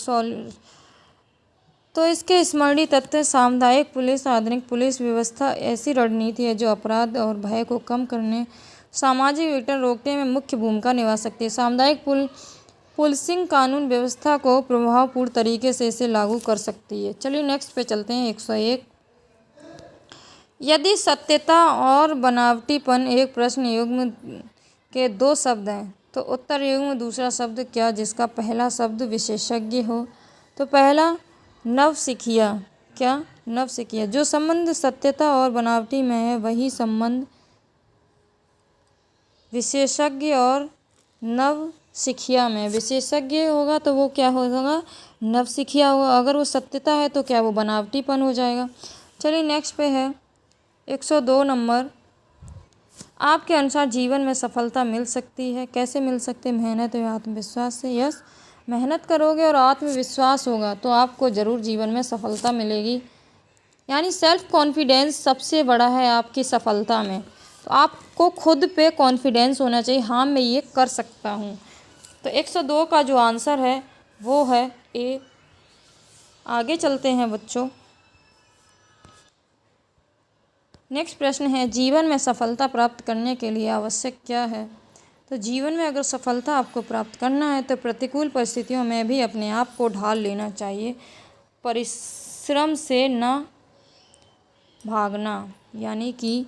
तो इसके स्मरणीय तथ्य सामुदायिक पुलिस, आधुनिक पुलिस व्यवस्था ऐसी रणनीति है जो अपराध और भय को कम करने, सामाजिक विघटन रोकने में मुख्य भूमिका निभा सकती है। सामुदायिक पुलिसिंग कानून व्यवस्था को प्रभावपूर्ण तरीके से इसे लागू कर सकती है। चलिए नेक्स्ट पे चलते हैं। 101। यदि सत्यता और बनावटीपन एक प्रश्न युग्म के दो शब्द हैं, तो उत्तर युग्म दूसरा शब्द क्या जिसका पहला शब्द विशेषज्ञ हो? तो पहला नवसिखिया। क्या? नवसिखिया। जो संबंध सत्यता और बनावटी में है वही संबंध विशेषज्ञ और नवसिखिया में। विशेषज्ञ होगा तो वो क्या होगा? नवसिखिया होगा। अगर वो सत्यता है तो क्या वो बनावटीपन हो जाएगा। चलिए नेक्स्ट पे है 102 नंबर। आपके अनुसार जीवन में सफलता मिल सकती है? कैसे मिल सकती है? मेहनत और आत्मविश्वास से। यस, मेहनत करोगे और आत्मविश्वास होगा तो आपको ज़रूर जीवन में सफलता मिलेगी। यानी सेल्फ कॉन्फिडेंस सबसे बड़ा है आपकी सफलता में। तो आपको खुद पे कॉन्फिडेंस होना चाहिए, हाँ मैं ये कर सकता हूँ। तो 102 का जो आंसर है वो है ए। आगे चलते हैं बच्चों। नेक्स्ट प्रश्न है, जीवन में सफलता प्राप्त करने के लिए आवश्यक क्या है? तो जीवन में अगर सफलता आपको प्राप्त करना है तो प्रतिकूल परिस्थितियों में भी अपने आप को ढाल लेना चाहिए। परिश्रम से न भागना, यानी कि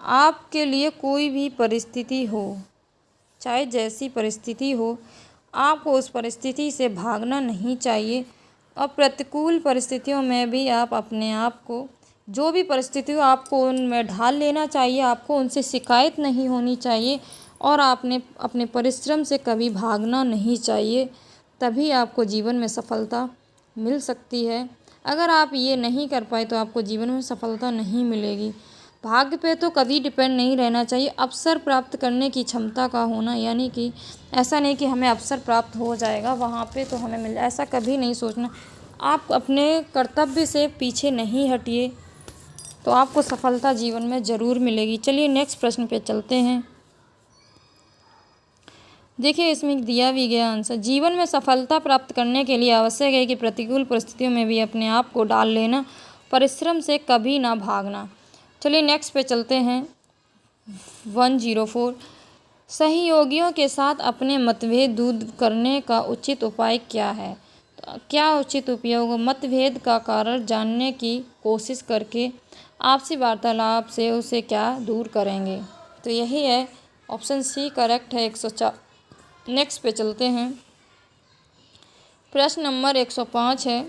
आपके लिए कोई भी परिस्थिति हो, चाहे जैसी परिस्थिति हो, आपको उस परिस्थिति से भागना नहीं चाहिए। और प्रतिकूल परिस्थितियों में भी आप अपने आप को, जो भी परिस्थिति हो, आपको उनमें ढाल लेना चाहिए। आपको उनसे शिकायत नहीं होनी चाहिए और आपने अपने परिश्रम से कभी भागना नहीं चाहिए। तभी आपको जीवन में सफलता मिल सकती है। अगर आप ये नहीं कर पाए तो आपको जीवन में सफलता नहीं मिलेगी। भाग्य पे तो कभी डिपेंड नहीं रहना चाहिए। अवसर प्राप्त करने की क्षमता का होना, यानी कि ऐसा नहीं कि हमें अवसर प्राप्त हो जाएगा वहाँ पे तो हमें मिल, ऐसा कभी नहीं सोचना। आप अपने कर्तव्य से पीछे नहीं हटिए तो आपको सफलता जीवन में ज़रूर मिलेगी। चलिए नेक्स्ट प्रश्न पे चलते हैं। देखिए इसमें दिया भी गया आंसर। जीवन में सफलता प्राप्त करने के लिए आवश्यक है कि प्रतिकूल परिस्थितियों में भी अपने आप को ढाल लेना, परिश्रम से कभी ना भागना। चलिए नेक्स्ट पे चलते हैं। 104। सहयोगियों के साथ अपने मतभेद दूर करने का उचित उपाय क्या है? तो क्या उचित उपयोग? मतभेद का कारण जानने की कोशिश करके आपसी वार्तालाप से उसे क्या दूर करेंगे? तो यही है, ऑप्शन सी करेक्ट है। 104। नेक्स्ट पे चलते हैं। प्रश्न नंबर 105 है,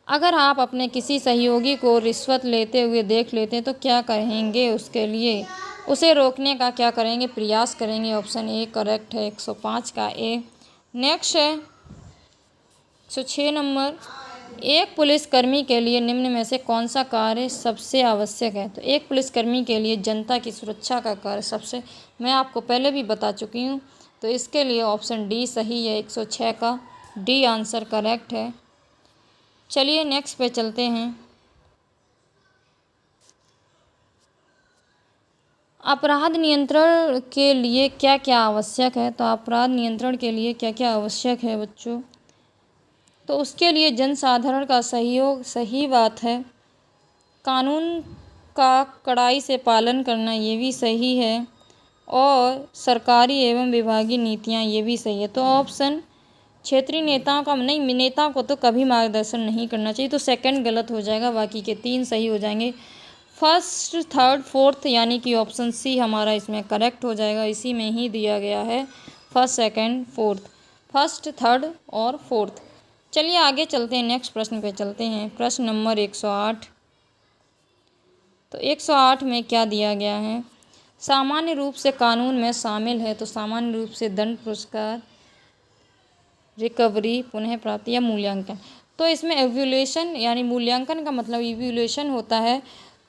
अगर आप अपने किसी सहयोगी को रिश्वत लेते हुए देख लेते हैं तो क्या करेंगे उसके लिए? उसे रोकने का क्या करेंगे? प्रयास करेंगे। ऑप्शन ए करेक्ट है। 105 का ए। नेक्स्ट है 106 नंबर। एक पुलिसकर्मी के लिए निम्न में से कौन सा कार्य सबसे आवश्यक है? तो एक पुलिसकर्मी के लिए जनता की सुरक्षा का कार्य सबसे, मैं आपको पहले भी बता चुकी हूँ, तो इसके लिए ऑप्शन डी सही है। 106 का डी आंसर करेक्ट है। चलिए नेक्स्ट पे चलते हैं। अपराध नियंत्रण के लिए क्या क्या आवश्यक है? तो अपराध नियंत्रण के लिए क्या क्या आवश्यक है बच्चों? तो उसके लिए जनसाधारण का सहयोग सही बात है। कानून का कड़ाई से पालन करना ये भी सही है। और सरकारी एवं विभागीय नीतियाँ ये भी सही है। तो ऑप्शन क्षेत्रीय नेताओं का नहीं, नेताओं को तो कभी मार्गदर्शन नहीं करना चाहिए, तो सेकंड गलत हो जाएगा, बाकी के 3 सही हो जाएंगे। फर्स्ट, थर्ड, फोर्थ यानी कि ऑप्शन सी हमारा इसमें करेक्ट हो जाएगा। इसी में ही दिया गया है first, second, fourth, first, third और फोर्थ। चलिए आगे चलते हैं, नेक्स्ट प्रश्न पे चलते हैं। प्रश्न नंबर 108। तो 108 में क्या दिया गया है? सामान्य रूप से कानून में शामिल है। तो सामान्य रूप से दंड, पुरस्कार, रिकवरी, पुनः प्राप्ति या मूल्यांकन। तो इसमें एवल्यूशन यानी मूल्यांकन का मतलब इवल्यूशन होता है।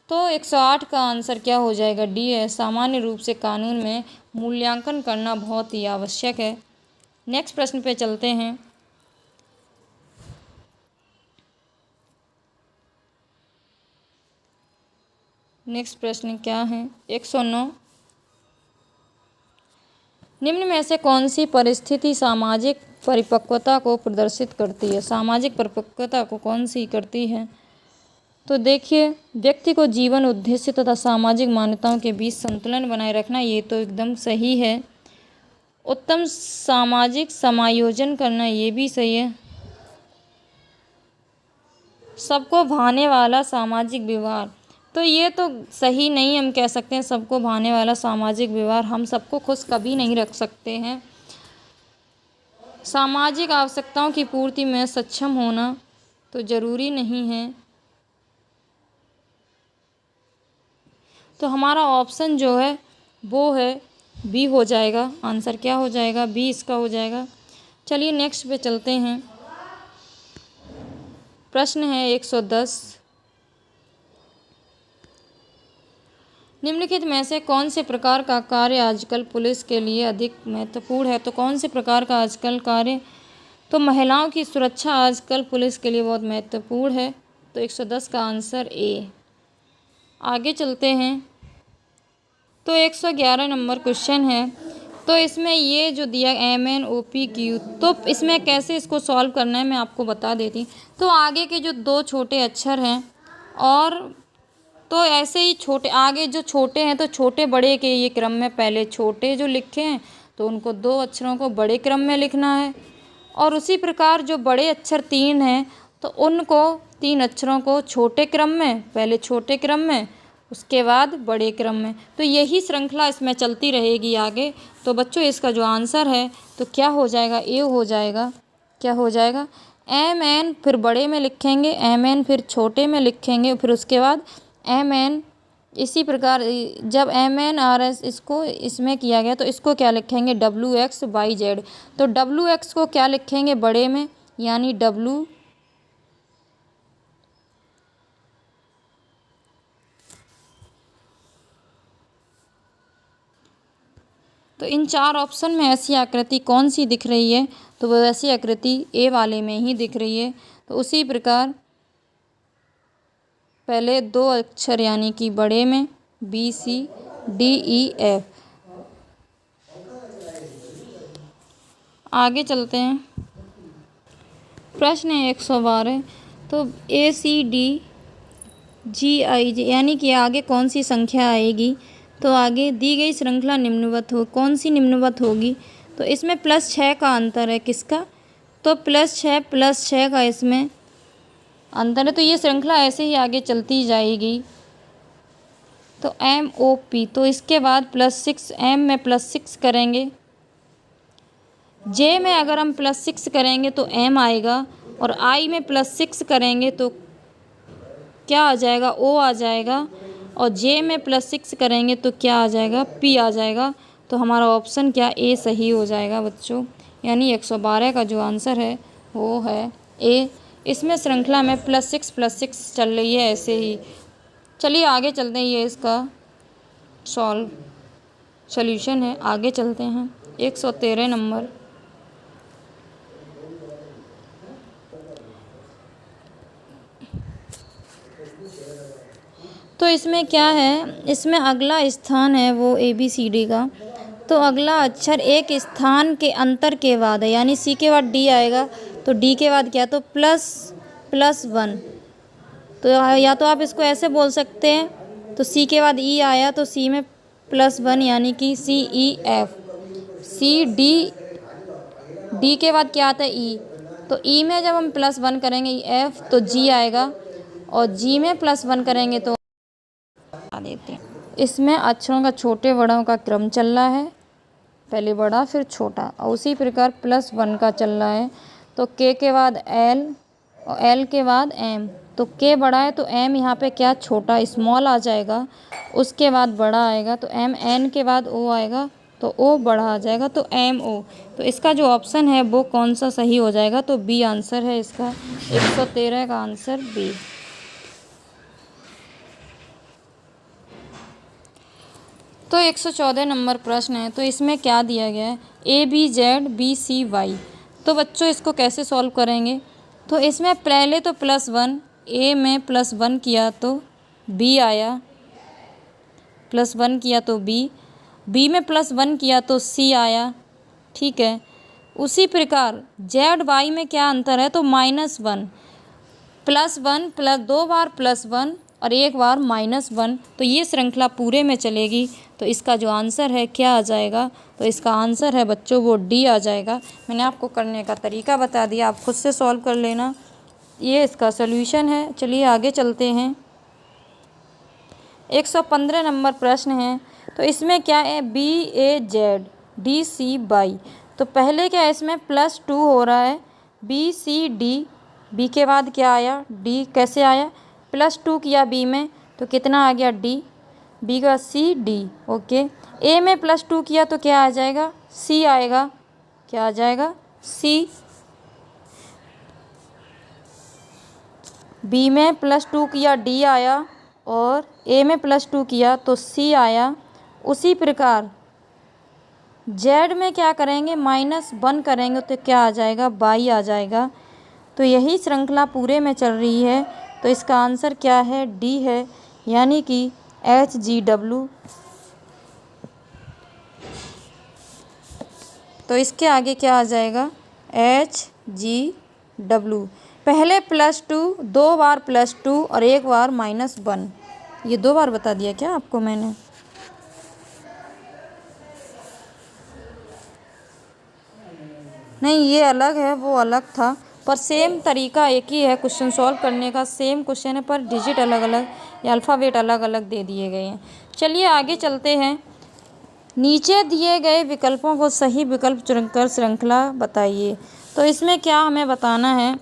तो 108 का आंसर क्या हो जाएगा? डी है। सामान्य रूप से कानून में मूल्यांकन करना बहुत ही आवश्यक है। नेक्स्ट प्रश्न पे चलते हैं। नेक्स्ट प्रश्न क्या है? 109। निम्न में से कौन सी परिस्थिति सामाजिक परिपक्वता को प्रदर्शित करती है? सामाजिक परिपक्वता को कौन सी करती है? तो देखिए, व्यक्ति को जीवन उद्देश्य तथा सामाजिक मान्यताओं के बीच संतुलन बनाए रखना, ये तो एकदम सही है। उत्तम सामाजिक समायोजन करना, ये भी सही है। सबको भाने वाला सामाजिक व्यवहार, तो ये तो सही नहीं हम कह सकते हैं। सबको भाने वाला सामाजिक व्यवहार, हम सबको खुश कभी नहीं रख सकते हैं। सामाजिक आवश्यकताओं की पूर्ति में सक्षम होना तो ज़रूरी नहीं है। तो हमारा ऑप्शन जो है वो है बी हो जाएगा। आंसर क्या हो जाएगा? बी इसका हो जाएगा। चलिए नेक्स्ट पे चलते हैं। प्रश्न है 110। निम्नलिखित में से कौन से प्रकार का कार्य आजकल पुलिस के लिए अधिक महत्वपूर्ण है? तो कौन से प्रकार का आजकल कार्य? तो महिलाओं की सुरक्षा आजकल पुलिस के लिए बहुत महत्वपूर्ण है। तो 110 का आंसर ए। आगे चलते हैं। तो 111 नंबर क्वेश्चन है। तो इसमें ये जो दिया MNOPQ, तो इसमें कैसे इसको सॉल्व करना है मैं आपको बता देती हूँ। तो आगे के जो 2 छोटे अक्षर हैं, और तो ऐसे ही छोटे आगे जो छोटे हैं तो छोटे बड़े के ये क्रम में पहले छोटे जो लिखे हैं तो उनको 2 अक्षरों को बड़े क्रम में लिखना है। और उसी प्रकार जो बड़े अक्षर 3 हैं तो उनको 3 अक्षरों को छोटे क्रम में, पहले छोटे क्रम में, उसके बाद बड़े क्रम में। तो यही श्रृंखला इसमें चलती रहेगी आगे। तो बच्चों इसका जो आंसर है तो क्या हो जाएगा? ए हो जाएगा। क्या हो जाएगा? MN फिर बड़े में लिखेंगे, MN फिर छोटे में लिखेंगे, फिर उसके बाद MN। इसी प्रकार जब MNRS इसको इसमें किया गया तो इसको क्या लिखेंगे? WXYZ। तो WX को क्या लिखेंगे? बड़े में, यानी W। तो इन 4 ऑप्शन में ऐसी आकृति कौन सी दिख रही है? तो वो ऐसी आकृति ए वाले में ही दिख रही है। तो उसी प्रकार पहले 2 अक्षर यानी कि बड़े में BCDEF। आगे चलते हैं। प्रश्न है 112। तो ACDGIJ यानी कि आगे कौन सी संख्या आएगी? तो आगे दी गई श्रृंखला निम्नवत हो, कौन सी निम्नवत होगी? तो इसमें +6 का अंतर है। किसका? तो +6 का इसमें अंतर है। तो ये श्रृंखला ऐसे ही आगे चलती जाएगी। तो MOP, तो इसके बाद +6, M में +6 करेंगे, J में अगर हम +6 करेंगे तो M आएगा, और I में +6 करेंगे तो क्या आ जाएगा? O आ जाएगा, और J में +6 करेंगे तो क्या आ जाएगा? P आ जाएगा। तो हमारा ऑप्शन क्या? ए सही हो जाएगा बच्चों। यानी 112 का जो आंसर है वो है ए। इसमें श्रृंखला में +6 चल रही है ऐसे ही। चलिए आगे चलते हैं, ये इसका सॉल्यूशन है। आगे चलते हैं। 113 नंबर। तो तो इसमें क्या है, इसमें अगला स्थान है वो ABCD का, तो अगला अक्षर एक स्थान के अंतर के बाद है, यानी C के बाद D आएगा, तो D के बाद क्या, तो +1। तो या तो आप इसको ऐसे बोल सकते हैं, तो C के बाद E आया तो C में +1 यानी कि CEF। D के बाद क्या आता है, E, तो E में जब हम +1 करेंगे F तो G आएगा, और G में +1 करेंगे तो आ देते हैं। इसमें अक्षरों का छोटे बड़ों का क्रम चल रहा है, पहले बड़ा फिर छोटा, और उसी प्रकार +1 का चल रहा है। तो K के बाद L और L के बाद M, तो K बड़ा है तो M यहाँ पे क्या, छोटा स्मॉल आ जाएगा, उसके बाद बड़ा आएगा तो M, N के बाद O आएगा तो O बड़ा आ जाएगा, तो MO। तो इसका जो ऑप्शन है वो कौन सा सही हो जाएगा, तो B आंसर है इसका, 113 का आंसर B। तो 114 नंबर प्रश्न है, तो इसमें क्या दिया गया है, ABZBCY। तो बच्चों इसको कैसे सॉल्व करेंगे, तो इसमें पहले तो +1, A में +1 किया तो B आया, +1 किया तो B में +1 किया तो C आया, ठीक है। उसी प्रकार ZY में क्या अंतर है, तो -1, +1 दो बार +1 और एक बार -1, तो ये श्रृंखला पूरे में चलेगी, तो इसका जो आंसर है क्या आ जाएगा, तो इसका आंसर है बच्चों वो D आ जाएगा। मैंने आपको करने का तरीका बता दिया, आप खुद से सॉल्व कर लेना, ये इसका सॉल्यूशन है। चलिए आगे चलते हैं। 115 नंबर प्रश्न है, तो इसमें क्या है, BAZDCY। तो पहले क्या है, इसमें +2 हो रहा है, BCD, B के बाद क्या आया, D कैसे आया, +2 किया B में तो कितना आ गया D, B का CD, ओके। A में +2 किया तो क्या आ जाएगा, C आएगा, क्या आ जाएगा, C। B में +2 किया D आया, और A में +2 किया तो C आया। उसी प्रकार Z में क्या करेंगे, -1 करेंगे तो क्या आ जाएगा, Y आ जाएगा। तो यही श्रृंखला पूरे में चल रही है, तो इसका आंसर क्या है, D है, यानी कि HGW। तो इसके आगे क्या आ जाएगा, HGW। पहले +2, दो बार +2 और एक बार -1, ये दो बार बता दिया क्या आपको मैंने। नहीं, ये अलग है, वो अलग था, पर सेम तरीका एक ही है क्वेश्चन सॉल्व करने का, सेम क्वेश्चन है, पर डिजिट अलग अलग या अल्फ़ाबेट अलग अलग दे दिए गए हैं। चलिए आगे चलते हैं। नीचे दिए गए विकल्पों को सही विकल्प चुनकर श्रृंखला बताइए। तो इसमें क्या हमें बताना है,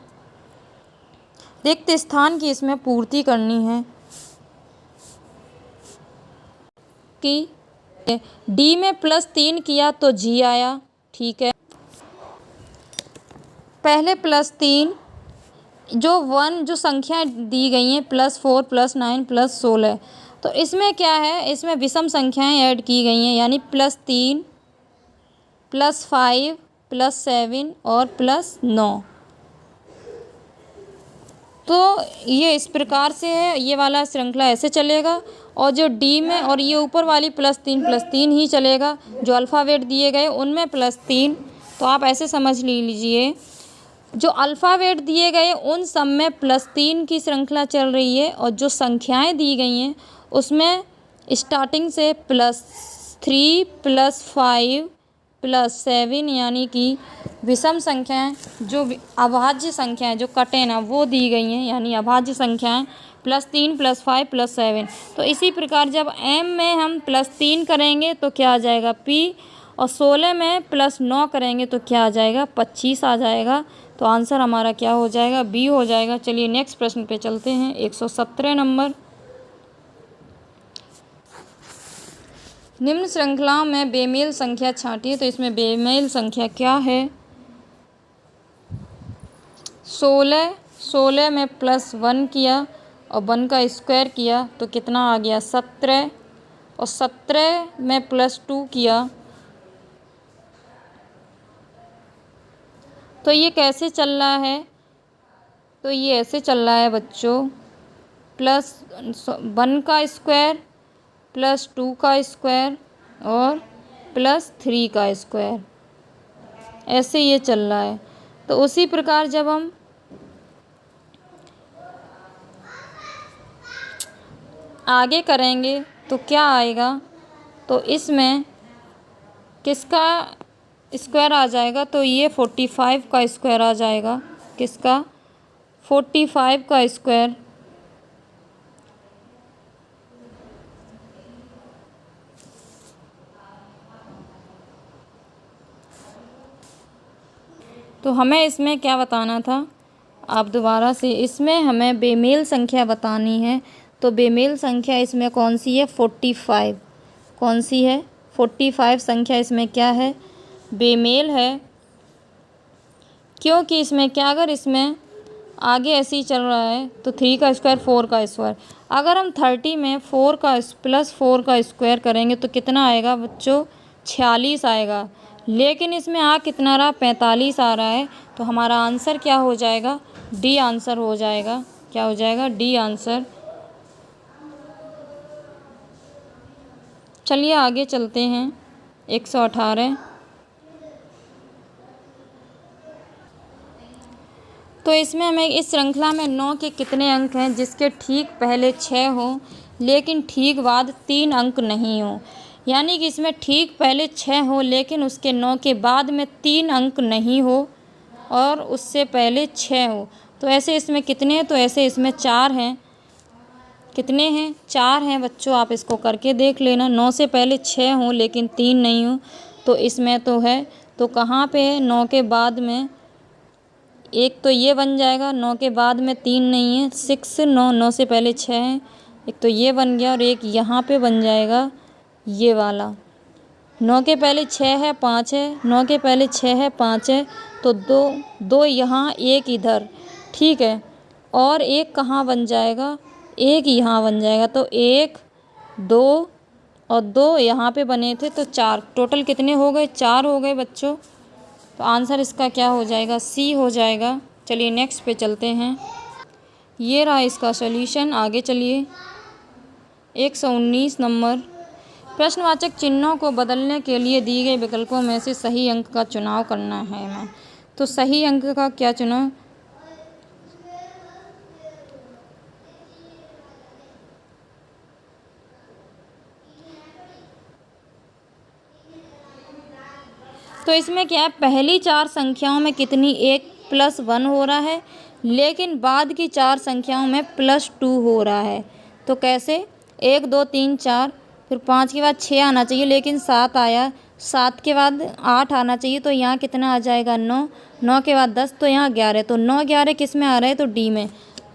रिक्त स्थान की इसमें पूर्ति करनी है कि D में +3 किया तो G आया, ठीक है। पहले +3 जो संख्याएं दी गई हैं, +4 +9 +16, तो इसमें क्या है, इसमें विषम संख्याएं ऐड की गई हैं, यानी +3 +5 +7 और +9। तो ये इस प्रकार से है, ये वाला श्रृंखला ऐसे चलेगा, और जो D में और ये ऊपर वाली +3 ही चलेगा, जो अल्फ़ाबेट दिए गए उनमें +3। तो आप ऐसे समझ लीजिए, जो अल्फ़ाबेट दिए गए उन सब में +3 की श्रृंखला चल रही है, और जो संख्याएं दी गई हैं उसमें स्टार्टिंग से +3 +5 +7, यानी कि विषम संख्याएं, जो अभाज्य संख्याएं जो कटे ना वो दी गई हैं, यानी अभाज्य संख्याएं +3 +5 +7। तो इसी प्रकार जब M में हम +3 करेंगे तो क्या आ जाएगा P, और 16 में +9 करेंगे तो क्या आ जाएगा, 25 आ जाएगा। तो आंसर हमारा क्या हो जाएगा, B हो जाएगा। चलिए नेक्स्ट प्रश्न पे चलते हैं। 117 नंबर, निम्न श्रृंखलाओं में बेमेल संख्या छांटिए। तो इसमें बेमेल संख्या क्या है, 16 में +1 किया और 1 का स्क्वायर किया तो कितना आ गया, 17, और 17 में +2 किया तो ये कैसे चल रहा है, तो ये ऐसे चल रहा है बच्चों, प्लस 1 का स्क्वायर प्लस 2 का स्क्वायर और प्लस 3 का स्क्वायर, ऐसे ये चल रहा है। तो उसी प्रकार जब हम आगे करेंगे तो क्या आएगा, तो इसमें किसका स्क्वायर आ जाएगा, तो ये 45 का स्क्वायर आ जाएगा। किसका? 45 का स्क्वायर। तो हमें इसमें क्या बताना था, आप दोबारा से, इसमें हमें बेमेल संख्या बतानी है। तो बेमेल संख्या इसमें कौन सी है? 45। कौन सी है? 45 संख्या इसमें क्या है? बेमेल है। क्योंकि इसमें क्या, अगर इसमें आगे ऐसे ही चल रहा है तो 3 का स्क्वायर 4 का स्क्वायर, अगर हम 30 में 4 का प्लस 4 का स्क्वायर करेंगे तो कितना आएगा बच्चों? 46 आएगा। लेकिन इसमें आ कितना रहा? 45 आ रहा है। तो हमारा आंसर क्या हो जाएगा? डी आंसर हो जाएगा। क्या हो जाएगा? D answer. चलिए आगे चलते हैं। 118। तो इसमें हमें इस श्रृंखला में 9 के कितने अंक हैं जिसके ठीक पहले 6 हों लेकिन ठीक बाद 3 अंक नहीं हों। यानी कि इसमें ठीक पहले 6 हो लेकिन उसके 9 के बाद में 3 अंक नहीं हो और उससे पहले 6 हो। तो ऐसे इसमें कितने हैं? तो ऐसे इसमें 4 हैं। कितने हैं? 4 हैं बच्चों, आप इसको करके देख लेना। 9 से पहले 6 हों लेकिन 3 नहीं हो, तो इसमें तो है। तो कहाँ पे है? 9 के बाद में एक तो ये बन जाएगा, 9 के बाद में 3 नहीं है, 6 9, 9 से पहले 6 है, एक तो ये बन गया और एक यहाँ पे बन जाएगा ये वाला। 9 के पहले 6 है, 5 है, 9 के पहले 6 है, 5 है, तो 2 यहाँ, एक इधर, ठीक है। और एक कहाँ बन जाएगा? एक यहाँ बन जाएगा। तो 1 2 और 2 यहाँ पे बने थे तो 4, टोटल कितने हो गए? 4 हो गए बच्चों। तो आंसर इसका क्या हो जाएगा? सी हो जाएगा। चलिए नेक्स्ट पे चलते हैं। ये रहा इसका सॉल्यूशन। आगे चलिए। 119 नंबर, प्रश्नवाचक चिन्हों को बदलने के लिए दिए गए विकल्पों में से सही अंक का चुनाव करना है हमें। तो सही अंक का क्या चुनाव? तो इसमें क्या है, पहली 4 संख्याओं में कितनी 1 + 1 हो रहा है लेकिन बाद की 4 संख्याओं में +2 हो रहा है। तो कैसे? 1 2 3 4, फिर 5 के बाद 6 आना चाहिए लेकिन 7 आया, 7 के बाद 8 आना चाहिए तो यहाँ कितना आ जाएगा? 9, 9 के बाद 10 तो यहाँ 11, तो 9 11 किस में आ रहा है? तो डी में।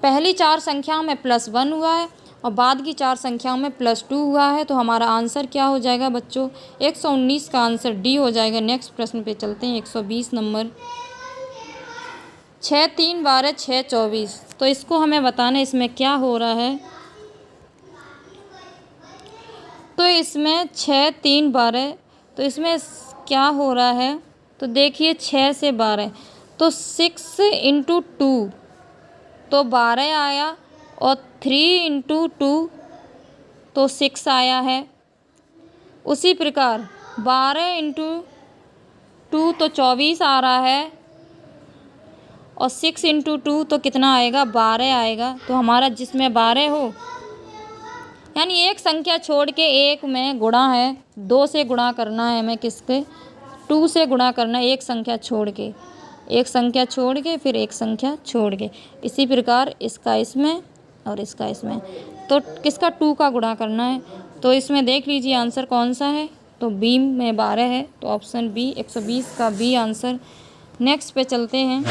पहली 4 संख्याओं में +1 हुआ है और बाद की 4 संख्याओं में +2 हुआ है। तो हमारा आंसर क्या हो जाएगा बच्चों? 119 का आंसर डी हो जाएगा। नेक्स्ट प्रश्न पे चलते हैं। 120 नंबर, 6 3 12 6 24। तो इसको हमें बताना इसमें क्या हो रहा है। तो इसमें 6 3 12, तो इसमें क्या हो रहा है? तो देखिए 6 से 12, तो 6 × 2 तो 12 आया और 3 × 2 तो 6 आया है। उसी प्रकार 12 × 2 तो 24 आ रहा है और 6 × 2 तो कितना आएगा? 12 आएगा। तो हमारा जिसमें 12 हो, यानी एक संख्या छोड़ के एक में गुणा है, 2 से गुणा करना है हमें, किसके? 2 से गुणा करना है, एक संख्या छोड़ के, एक संख्या छोड़ के फिर एक संख्या छोड़ के। इसी प्रकार इसका इसमें और इसका इसमें, तो किसका 2 का गुणा करना है। तो इसमें देख लीजिए आंसर कौन सा है। तो बी में 12 है, तो ऑप्शन बी 120 का बी आंसर। नेक्स्ट पे चलते हैं।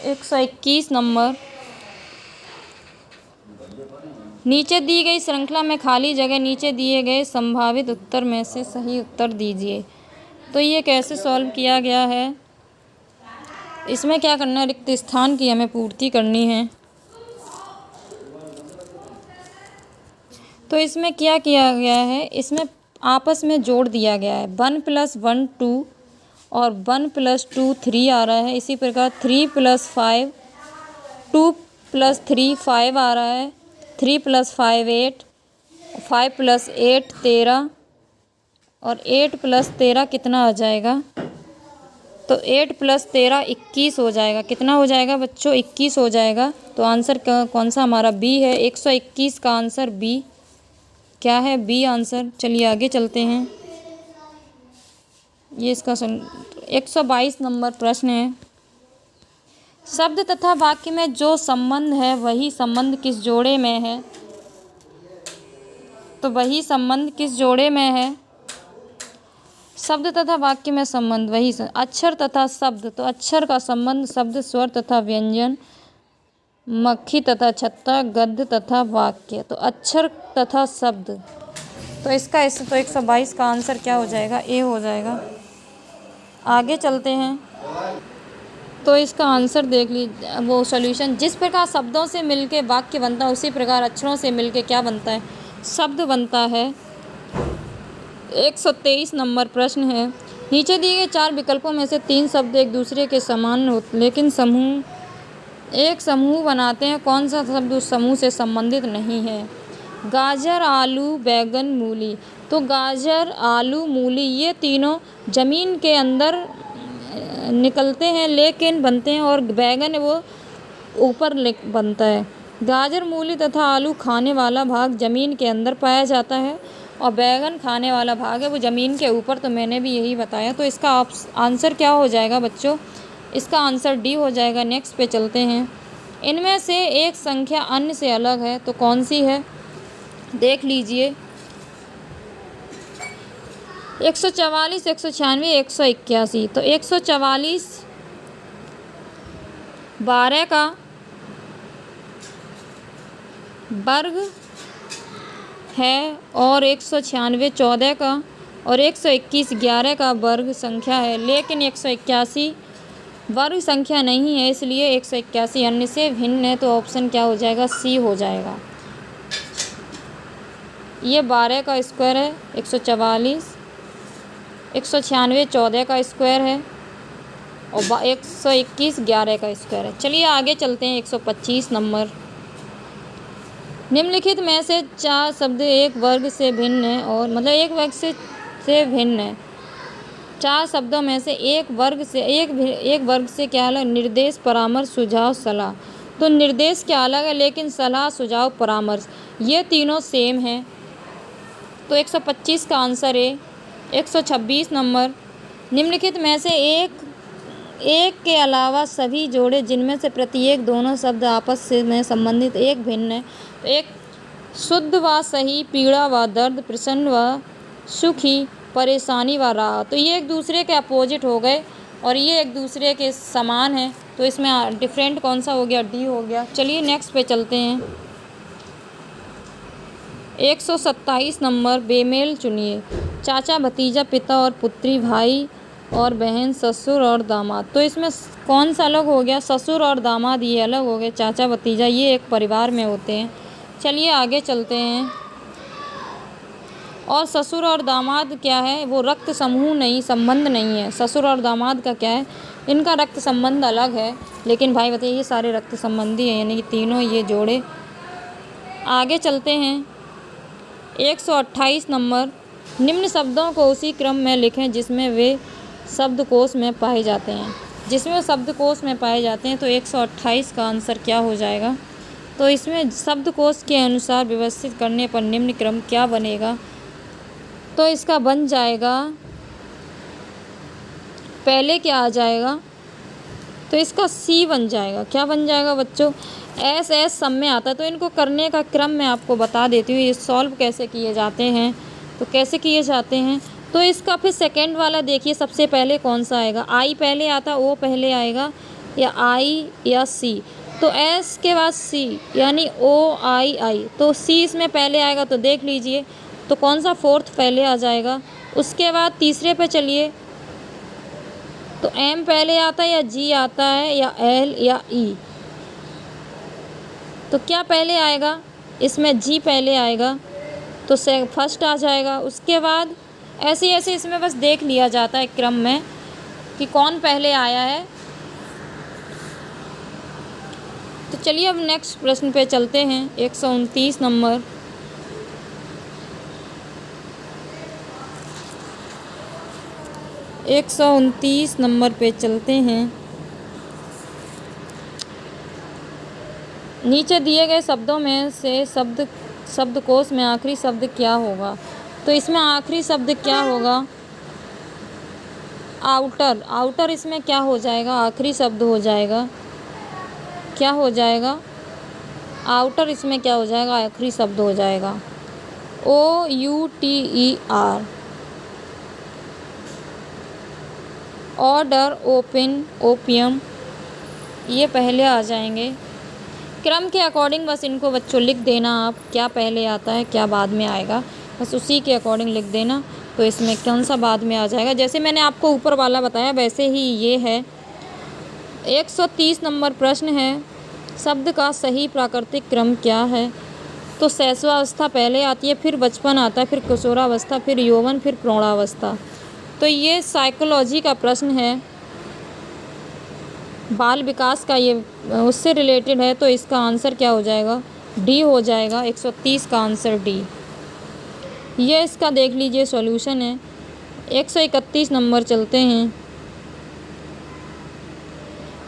121 नंबर, नीचे दी गई श्रृंखला में खाली जगह नीचे दिए गए संभावित उत्तर में से सही उत्तर दीजिए। तो ये कैसे सॉल्व किया गया है? इसमें क्या करना है, रिक्त स्थान की हमें पूर्ति करनी है। तो इसमें क्या किया गया है, इसमें आपस में जोड़ दिया गया है। 1 + 1 2 और 1 + 2 3 आ रहा है। इसी प्रकार 3 + 5 2 प्लस 3 5 आ रहा है, 3 + 5 8, 5 + 8 13 और 8 + 13 कितना आ जाएगा? तो 8 + 13 21 हो जाएगा। कितना हो जाएगा बच्चों? 21 हो जाएगा। तो आंसर कौन सा हमारा? बी है। 121 का आंसर बी क्या है? B answer. चलिए आगे चलते हैं। ये इसका 122 नंबर प्रश्न है। शब्द तथा वाक्य में जो संबंध है वही संबंध किस जोड़े में है? तो वही संबंध किस जोड़े में है? शब्द तथा वाक्य में संबंध वही अक्षर तथा शब्द। तो अक्षर का संबंध शब्द, स्वर तथा व्यंजन, मक्खी तथा छत्ता, गद्य तथा वाक्य। तो अक्षर तथा शब्द। तो इसका तो 122 का आंसर क्या हो जाएगा? ए हो जाएगा। आगे चलते हैं। तो इसका आंसर देख लीजिए, वो सॉल्यूशन। जिस प्रकार शब्दों से मिलके वाक्य बनता है उसी प्रकार अक्षरों से मिलके क्या बनता है? शब्द बनता है। 123 नंबर प्रश्न है। नीचे दिए गए 4 विकल्पों में से 3 शब्द एक दूसरे के समान होते लेकिन एक समूह बनाते हैं। कौन सा शब्द उस समूह से संबंधित नहीं है? गाजर, आलू, बैगन, मूली। तो गाजर, आलू, मूली ये तीनों ज़मीन के अंदर निकलते हैं लेकिन बनते हैं, और बैगन वो ऊपर बनता है। गाजर, मूली तथा आलू खाने वाला भाग ज़मीन के अंदर पाया जाता है और बैगन खाने वाला भाग है वो ज़मीन के ऊपर। तो मैंने भी यही बताया। तो इसका आंसर क्या हो जाएगा बच्चों? इसका आंसर डी हो जाएगा। नेक्स्ट पे चलते हैं। इनमें से एक संख्या अन्य से अलग है तो कौन सी है? देख लीजिए। 144, 196, 181। तो 144 12 का वर्ग है और 196 14 का और 121 11 का वर्ग संख्या है, लेकिन 181 वर्ग संख्या नहीं है, इसलिए 181 अन्य से भिन्न है। तो ऑप्शन क्या हो जाएगा? सी हो जाएगा। ये 12 का स्क्वायर है, 144, 196 14 का स्क्वायर है और 121 11 का स्क्वायर है। चलिए आगे चलते हैं। 125 नंबर। निम्नलिखित में से 4 शब्द एक वर्ग से भिन्न है और मतलब एक वर्ग से भिन्न है। 4 शब्दों में से एक वर्ग से क्या अलग? निर्देश, परामर्श, सुझाव, सलाह। तो निर्देश क्या अलग है लेकिन सलाह, सुझाव, परामर्श ये तीनों सेम हैं। तो 125 का आंसर है। 126 नंबर। निम्नलिखित में से एक के अलावा सभी जोड़े जिनमें से प्रत्येक दोनों शब्द आपस में संबंधित एक भिन्न है। तो एक शुद्ध व सही, पीड़ा व दर्द, प्रसन्न व सुखी, परेशानी व राहत। तो ये एक दूसरे के अपोजिट हो गए और ये एक दूसरे के समान है। तो इसमें डिफरेंट कौन सा हो गया? डी हो गया। चलिए नेक्स्ट पे चलते हैं। 127 नंबर। बेमेल चुनिए। चाचा, भतीजा, पिता और पुत्री, भाई और बहन, ससुर और दामाद। तो इसमें कौन सा अलग हो गया? ससुर और दामाद ये अलग हो गए। चाचा, भतीजा ये एक परिवार में होते हैं। चलिए आगे चलते हैं। और ससुर और दामाद क्या है? वो रक्त समूह नहीं, संबंध नहीं है। ससुर और दामाद का क्या है? इनका रक्त संबंध अलग है, लेकिन भाई बताइए ये सारे रक्त संबंधी हैं, यानी कि तीनों ये जोड़े। आगे चलते हैं। 128 नंबर। निम्न शब्दों को उसी क्रम में लिखें जिसमें वे शब्दकोश में पाए जाते हैं। जिसमें शब्दकोश में पाए जाते हैं। तो 128 का आंसर क्या हो जाएगा? तो इसमें शब्दकोश के अनुसार व्यवस्थित करने पर निम्न क्रम क्या बनेगा? तो इसका बन जाएगा, पहले क्या आ जाएगा? तो इसका सी बन जाएगा। क्या बन जाएगा बच्चों? एस सब में आता है। तो इनको करने का क्रम मैं आपको बता देती हूँ। ये सॉल्व कैसे किए जाते हैं। तो कैसे किए जाते हैं? तो इसका फिर सेकंड वाला देखिए, सबसे पहले कौन सा आएगा? आई पहले आता, ओ पहले आएगा, या आई या सी। तो एस के बाद सी यानी ओ आई आई। तो सी इसमें पहले आएगा। तो देख लीजिए तो कौन सा फोर्थ पहले आ जाएगा। उसके बाद तीसरे पे चलिए तो एम पहले आता है या जी आता है या एल या ई। तो क्या पहले आएगा? इसमें जी पहले आएगा तो फर्स्ट आ जाएगा। उसके बाद ऐसे ऐसे इसमें बस देख लिया जाता है क्रम में कि कौन पहले आया है। तो चलिए अब नेक्स्ट प्रश्न पे चलते हैं। 129 नंबर। एक 129 नंबर पे चलते हैं। नीचे दिए गए शब्दों में से शब्दकोश में आखिरी शब्द क्या होगा? तो इसमें आखिरी शब्द क्या होगा? आउटर। आउटर इसमें क्या हो जाएगा? आखिरी शब्द हो जाएगा। क्या हो जाएगा? आउटर इसमें क्या हो जाएगा? आखिरी शब्द हो जाएगा। OUTER। ऑर्डर, ओपन, ओपियम, ये पहले आ जाएंगे। क्रम के अकॉर्डिंग बस इनको बच्चों लिख देना आप, क्या पहले आता है क्या बाद में आएगा, बस उसी के अकॉर्डिंग लिख देना। तो इसमें कौन सा बाद में आ जाएगा, जैसे मैंने आपको ऊपर वाला बताया वैसे ही ये है। 130 नंबर प्रश्न है, शब्द का सही प्राकृतिक क्रम क्या है? तो शैशवावस्था पहले आती है, फिर बचपन आता है, फिर किशोरावस्था, फिर यौवन, फिर प्रौढ़ावस्था। तो ये साइकोलॉजी का प्रश्न है, बाल विकास का, ये उससे रिलेटेड है। तो इसका आंसर क्या हो जाएगा? डी हो जाएगा। 130 का आंसर डी। ये इसका देख लीजिए सॉल्यूशन है। 131 नंबर चलते हैं।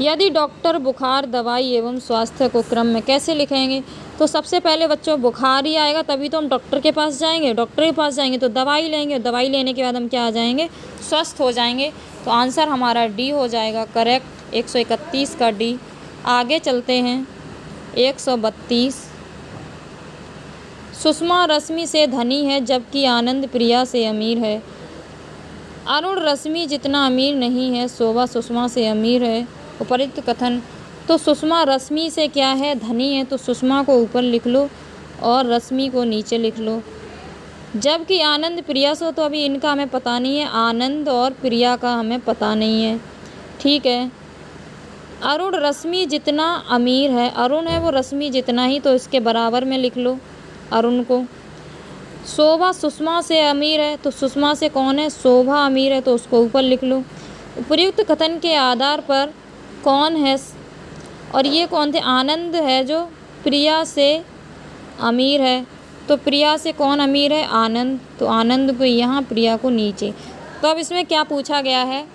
यदि डॉक्टर बुखार, दवाई एवं स्वास्थ्य को क्रम में कैसे लिखेंगे? तो सबसे पहले बच्चों बुखार ही आएगा, तभी तो हम डॉक्टर के पास जाएंगे। डॉक्टर के पास जाएंगे तो दवाई लेंगे, और दवाई लेने के बाद हम क्या आ जाएंगे? स्वस्थ हो जाएंगे। तो आंसर हमारा डी हो जाएगा करेक्ट। 131 का डी। आगे चलते हैं। 132। सुषमा रश्मि से धनी है जबकि आनंद प्रिया से अमीर है। अरुण रश्मि जितना अमीर नहीं है, शोभा सुषमा से अमीर है। उपरोक्त कथन। तो सुषमा रश्मि से क्या है? धनी है। तो सुषमा को ऊपर लिख लो और रश्मि को नीचे लिख लो। जबकि आनंद प्रिया से, तो अभी इनका हमें पता नहीं है, आनंद और प्रिया का हमें पता नहीं है। ठीक है। अरुण रश्मि जितना अमीर है, अरुण है वो रश्मि जितना ही, तो इसके बराबर में लिख लो अरुण को। शोभा सुषमा से अमीर है, तो सुषमा से कौन है? शोभा अमीर है, तो उसको ऊपर लिख लो। उपयुक्त कथन के आधार पर कौन है, और ये कौन थे? आनंद है जो प्रिया से अमीर है, तो प्रिया से कौन अमीर है? आनंद। तो आनंद को यहाँ, प्रिया को नीचे। तो अब इसमें क्या पूछा गया है?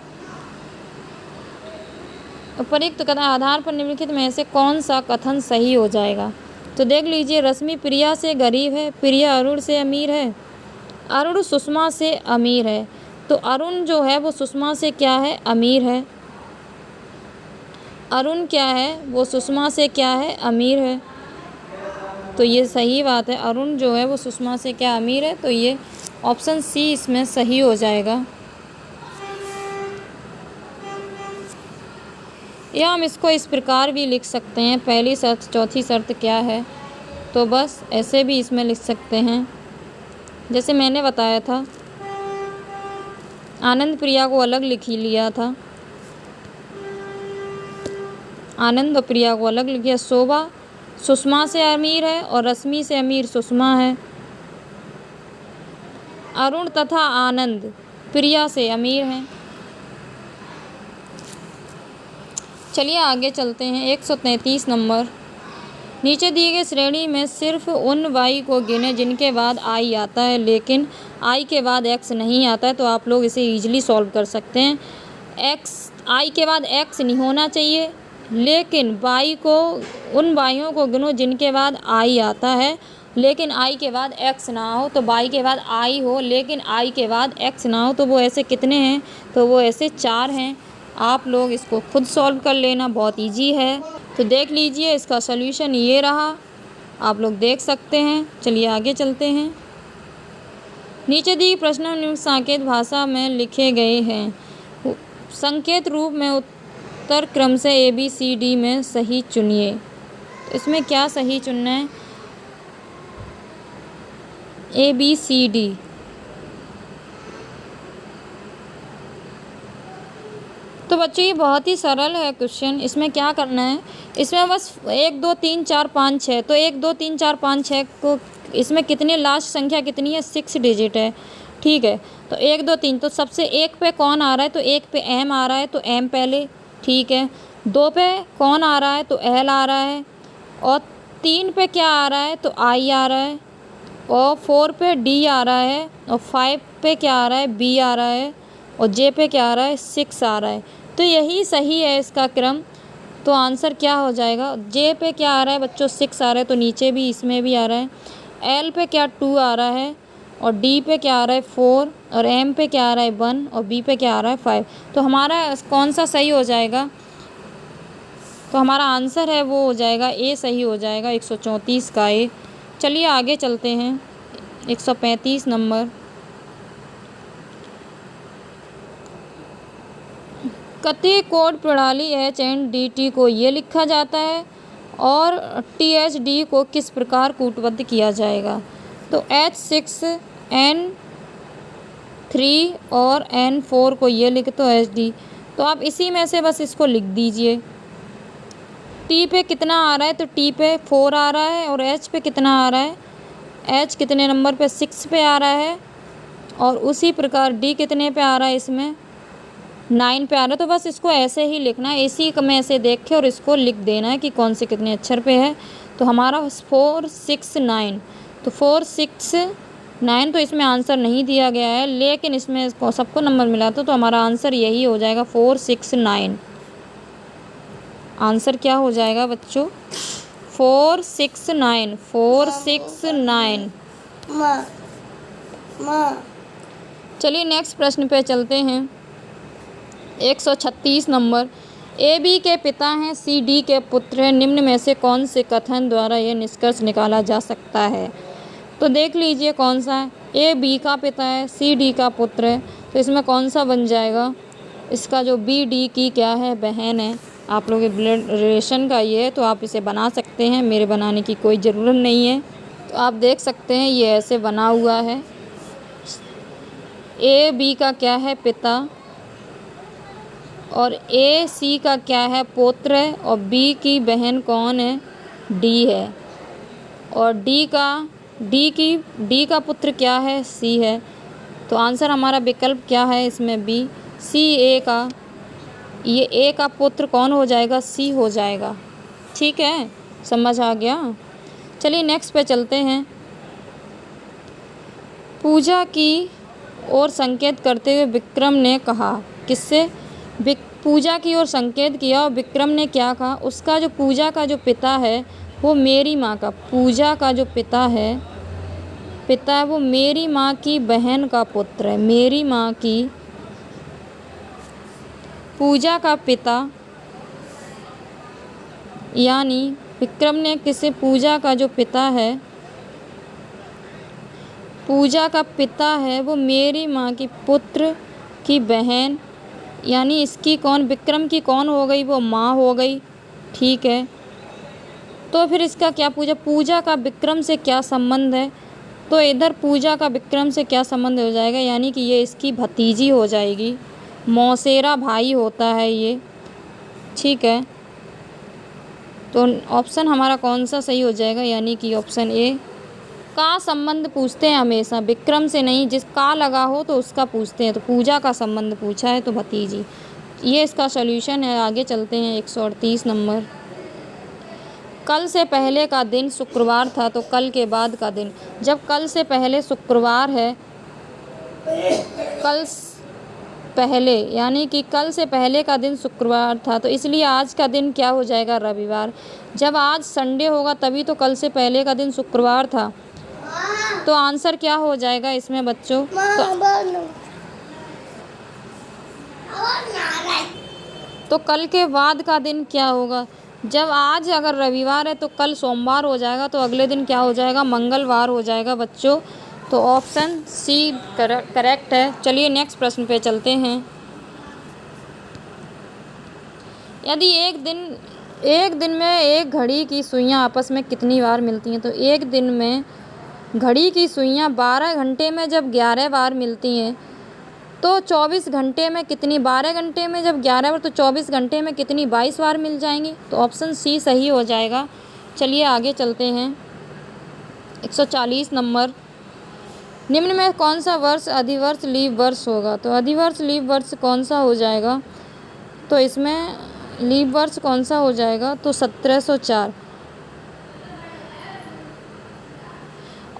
उपयुक्त कथन आधार पर निम्नलिखित में से कौन सा कथन सही हो जाएगा? तो देख लीजिए, रश्मि प्रिया से गरीब है, प्रिया अरुण से अमीर है, अरुण सुषमा से अमीर है। तो अरुण जो है वो सुषमा से क्या है? अमीर है। अरुण क्या है? वो सुषमा से क्या है? अमीर है। तो ये सही बात है, अरुण जो है वो सुषमा से क्या? अमीर है। तो ये ऑप्शन सी इसमें सही हो जाएगा। या हम इसको इस प्रकार भी लिख सकते हैं, पहली शर्त चौथी शर्त क्या है, तो बस ऐसे भी इसमें लिख सकते हैं। जैसे मैंने बताया था, आनंद प्रिया को अलग लिख ही लिया था, आनंद और प्रिया को अलग लिखिए। शोभा सुषमा से अमीर है और रश्मि से अमीर सुषमा है। अरुण तथा आनंद प्रिया से अमीर हैं। चलिए आगे चलते हैं। 133 नंबर। नीचे दिए गए श्रेणी में सिर्फ उन वाई को गिने जिनके बाद आई आता है लेकिन आई के बाद एक्स नहीं आता है। तो आप लोग इसे ईजिली सॉल्व कर सकते हैं। एक्स, आई के बाद एक्स नहीं होना चाहिए, लेकिन वाई को, उन वाइयों को गिनो जिनके बाद आई आता है लेकिन आई के बाद एक्स ना हो। तो वाई के बाद आई हो लेकिन आई के बाद एक्स ना हो, तो वो ऐसे कितने हैं? तो वो ऐसे 4 हैं। आप लोग इसको खुद सॉल्व कर लेना, बहुत इजी है। तो देख लीजिए, इसका सॉल्यूशन ये रहा, आप लोग देख सकते हैं। चलिए आगे चलते हैं। नीचे दी प्रश्न निम्न संकेत भाषा में लिखे गए हैं। संकेत रूप में उत्तर क्रम से ABCD में सही चुनिए। तो इसमें क्या सही चुनना है? ABCD। तो बच्चों ये बहुत ही सरल है क्वेश्चन। इसमें क्या करना है, इसमें बस 1 2 3 4 5 6, तो 1 2 3 4 5 6 को, इसमें कितने लास्ट संख्या कितनी है? 6 डिजिट है। ठीक है। तो 1 2 3, तो सबसे 1 पे कौन आ रहा है? तो 1 पे M आ रहा है, तो M पहले। ठीक है। 2 पे कौन आ रहा है? तो L आ रहा है। और 3 पे क्या आ रहा है, तो आई आ रहा है, और 4 पे डी आ रहा है, और 5 पे क्या आ रहा है, बी आ रहा है, और जे पे क्या आ रहा है, 6 आ रहा है। तो यही सही है इसका क्रम। तो आंसर क्या हो जाएगा, जे पे क्या आ रहा है बच्चों, 6 आ रहा है, तो नीचे भी इसमें भी आ रहा है। एल पे क्या 2 आ रहा है, और डी पे क्या आ रहा है 4, और एम पे क्या आ रहा है 1, और बी पे क्या आ रहा है 5। तो हमारा कौन सा सही हो जाएगा, तो हमारा आंसर है वो हो जाएगा ए सही हो जाएगा, 134 का ए। चलिए आगे चलते हैं, 135 नंबर। कथ्य कोड प्रणाली एच एंड डी टी को ये लिखा जाता है, और टी एच डी को किस प्रकार कूटबद्ध किया जाएगा। तो H6 N3 और N4 को ये लिख तो एच डी, तो आप इसी में से बस इसको लिख दीजिए। टी पे कितना आ रहा है, तो टी पे 4 आ रहा है, और एच पे कितना आ रहा है, एच कितने नंबर पे 6 पे आ रहा है, और उसी प्रकार डी कितने पे आ रहा है, इसमें 9 पे आ रहा है। तो बस इसको ऐसे ही लिखना है, इसी में से देख के और इसको लिख देना है कि कौन से कितने अक्षर पे है। तो हमारा 4 6 9, तो 4 6 9, तो इसमें आंसर नहीं दिया गया है, लेकिन इसमें सबको नंबर मिला था, तो हमारा आंसर यही हो जाएगा 4 6 9। आंसर क्या हो जाएगा बच्चों, 4 6 9, 4 6 9। चलिए नेक्स्ट प्रश्न पे चलते हैं, 136 नंबर। ए बी के पिता हैं, सी डी के पुत्र हैं, निम्न में से कौन से कथन द्वारा यह निष्कर्ष निकाला जा सकता है। तो देख लीजिए कौन सा है, ए बी का पिता है, सी डी का पुत्र है, तो इसमें कौन सा बन जाएगा, इसका जो बी डी की क्या है, बहन है। आप लोग के ब्लड रिलेशन का ये है, तो आप इसे बना सकते हैं, मेरे बनाने की कोई ज़रूरत नहीं है। तो आप देख सकते हैं ये ऐसे बना हुआ है, ए बी का क्या है, पिता, और ए सी का क्या है, पुत्र है, और बी की बहन कौन है, डी है, और डी का पुत्र क्या है, सी है। तो आंसर हमारा विकल्प क्या है इसमें, बी, सी। ए का, ये ए का पुत्र कौन हो जाएगा, सी हो जाएगा। ठीक है, समझ आ गया। चलिए नेक्स्ट पे चलते हैं। पूजा की ओर संकेत करते हुए विक्रम ने कहा, किससे, पूजा की ओर संकेत किया, और विक्रम ने क्या कहा, उसका जो पूजा का जो पिता है वो मेरी माँ का, पूजा का जो पिता है वो मेरी माँ की बहन का पुत्र है। मेरी माँ की, पूजा का पिता, यानी विक्रम ने किसे, पूजा का जो पिता है, पूजा का पिता है वो मेरी माँ की पुत्र की बहन, यानी इसकी कौन, विक्रम की कौन हो गई, वो माँ हो गई। ठीक है, तो फिर इसका क्या, पूजा का विक्रम से क्या संबंध है, तो इधर पूजा का विक्रम से क्या संबंध हो जाएगा, यानी कि ये इसकी भतीजी हो जाएगी, मौसेरा भाई होता है ये। ठीक है, तो ऑप्शन हमारा कौन सा सही हो जाएगा, यानी कि ऑप्शन ए। का संबंध पूछते हैं हमेशा, विक्रम से नहीं, जिस का लगा हो तो उसका पूछते हैं। तो पूजा का संबंध पूछा है तो भतीजी, ये इसका सॉल्यूशन है। आगे चलते हैं, 138 नंबर। कल से पहले का दिन शुक्रवार था, तो कल के बाद का दिन, जब कल से पहले शुक्रवार है, कल पहले यानी कि कल से पहले का दिन शुक्रवार था, तो इसलिए आज का दिन क्या हो जाएगा, रविवार। जब आज संडे होगा तभी तो कल से पहले का दिन शुक्रवार था, तो आंसर क्या हो जाएगा इसमें बच्चों, तो कल के बाद का दिन क्या होगा, जब आज अगर रविवार है तो कल सोमवार हो जाएगा, तो अगले दिन क्या हो जाएगा, मंगलवार हो जाएगा बच्चों। तो ऑप्शन सी करेक्ट है। चलिए नेक्स्ट प्रश्न पे चलते हैं। यदि एक दिन में एक घड़ी की सुइयां आपस में कितनी बार मिलती हैं, तो एक दिन में घड़ी की सुइयां 12 घंटे में जब 11 बार मिलती हैं, तो 24 घंटे में कितनी, 12 घंटे में जब 11 बार, तो 24 घंटे में कितनी, 22 बार मिल जाएंगी। तो ऑप्शन सी सही हो जाएगा। चलिए आगे चलते हैं, 140 नंबर। निम्न में कौन सा वर्ष अधिवर्ष लीप वर्ष होगा, तो अधिवर्ष लीप वर्ष कौन सा हो जाएगा, तो इसमें लीप वर्ष कौन सा हो जाएगा, तो 1704।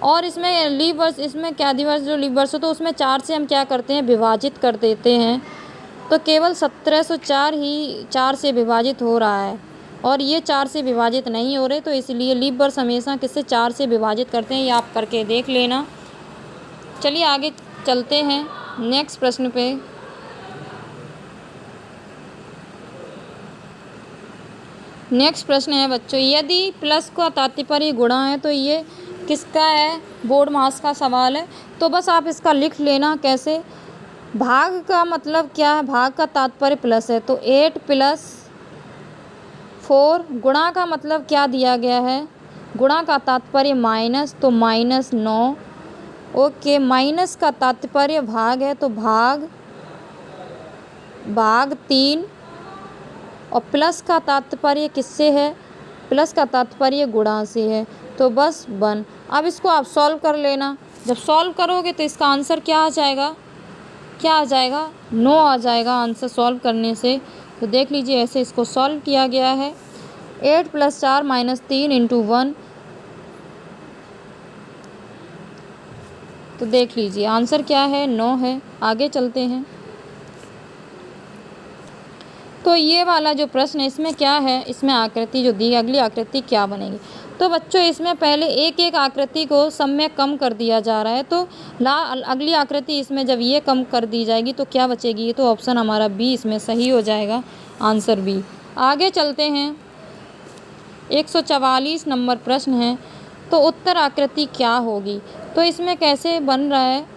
और इसमें लीव वर्स, इसमें क्या दिवस जो लीव वर्स हो तो उसमें 4 से हम क्या करते हैं, विभाजित कर देते हैं। तो केवल 1704 ही 4 से विभाजित हो रहा है और ये 4 से विभाजित नहीं हो रहे, तो इसलिए लीव वर्स हमेशा किससे 4 से विभाजित करते हैं, ये आप करके देख लेना। चलिए आगे चलते हैं नेक्स्ट प्रश्न पे। नेक्स्ट प्रश्न है बच्चों, यदि प्लस का तात्पर्य गुणा है तो ये किसका है, बोर्ड मास का सवाल है। तो बस आप इसका लिख लेना कैसे, भाग का मतलब क्या है, भाग का तात्पर्य प्लस है तो 8 + 4, गुणा का मतलब क्या दिया गया है, गुणा का तात्पर्य माइनस तो -9, ओके। माइनस का तात्पर्य भाग है तो भाग 3, और प्लस का तात्पर्य किससे है, प्लस का तात्पर्य गुणा से है तो बस 1। अब इसको आप सॉल्व कर लेना, जब सॉल्व करोगे तो इसका आंसर क्या आ जाएगा, क्या आ जाएगा, 9 आ जाएगा आंसर सॉल्व करने से। तो देख लीजिए ऐसे इसको सॉल्व किया गया है। 8 + 4 - 3 × 1, तो देख लीजिए आंसर क्या है, 9 है। आगे चलते हैं। तो ये वाला जो प्रश्न है इसमें क्या है, इसमें आकृति जो दी, अगली आकृति क्या बनेगी। तो बच्चों इसमें पहले एक एक आकृति को सब में कम कर दिया जा रहा है, तो अगली आकृति इसमें जब ये कम कर दी जाएगी तो क्या बचेगी, तो ऑप्शन हमारा बी इसमें सही हो जाएगा, आंसर बी। आगे चलते हैं। 144 नंबर प्रश्न है, तो उत्तर आकृति क्या होगी। तो इसमें कैसे बन रहा है,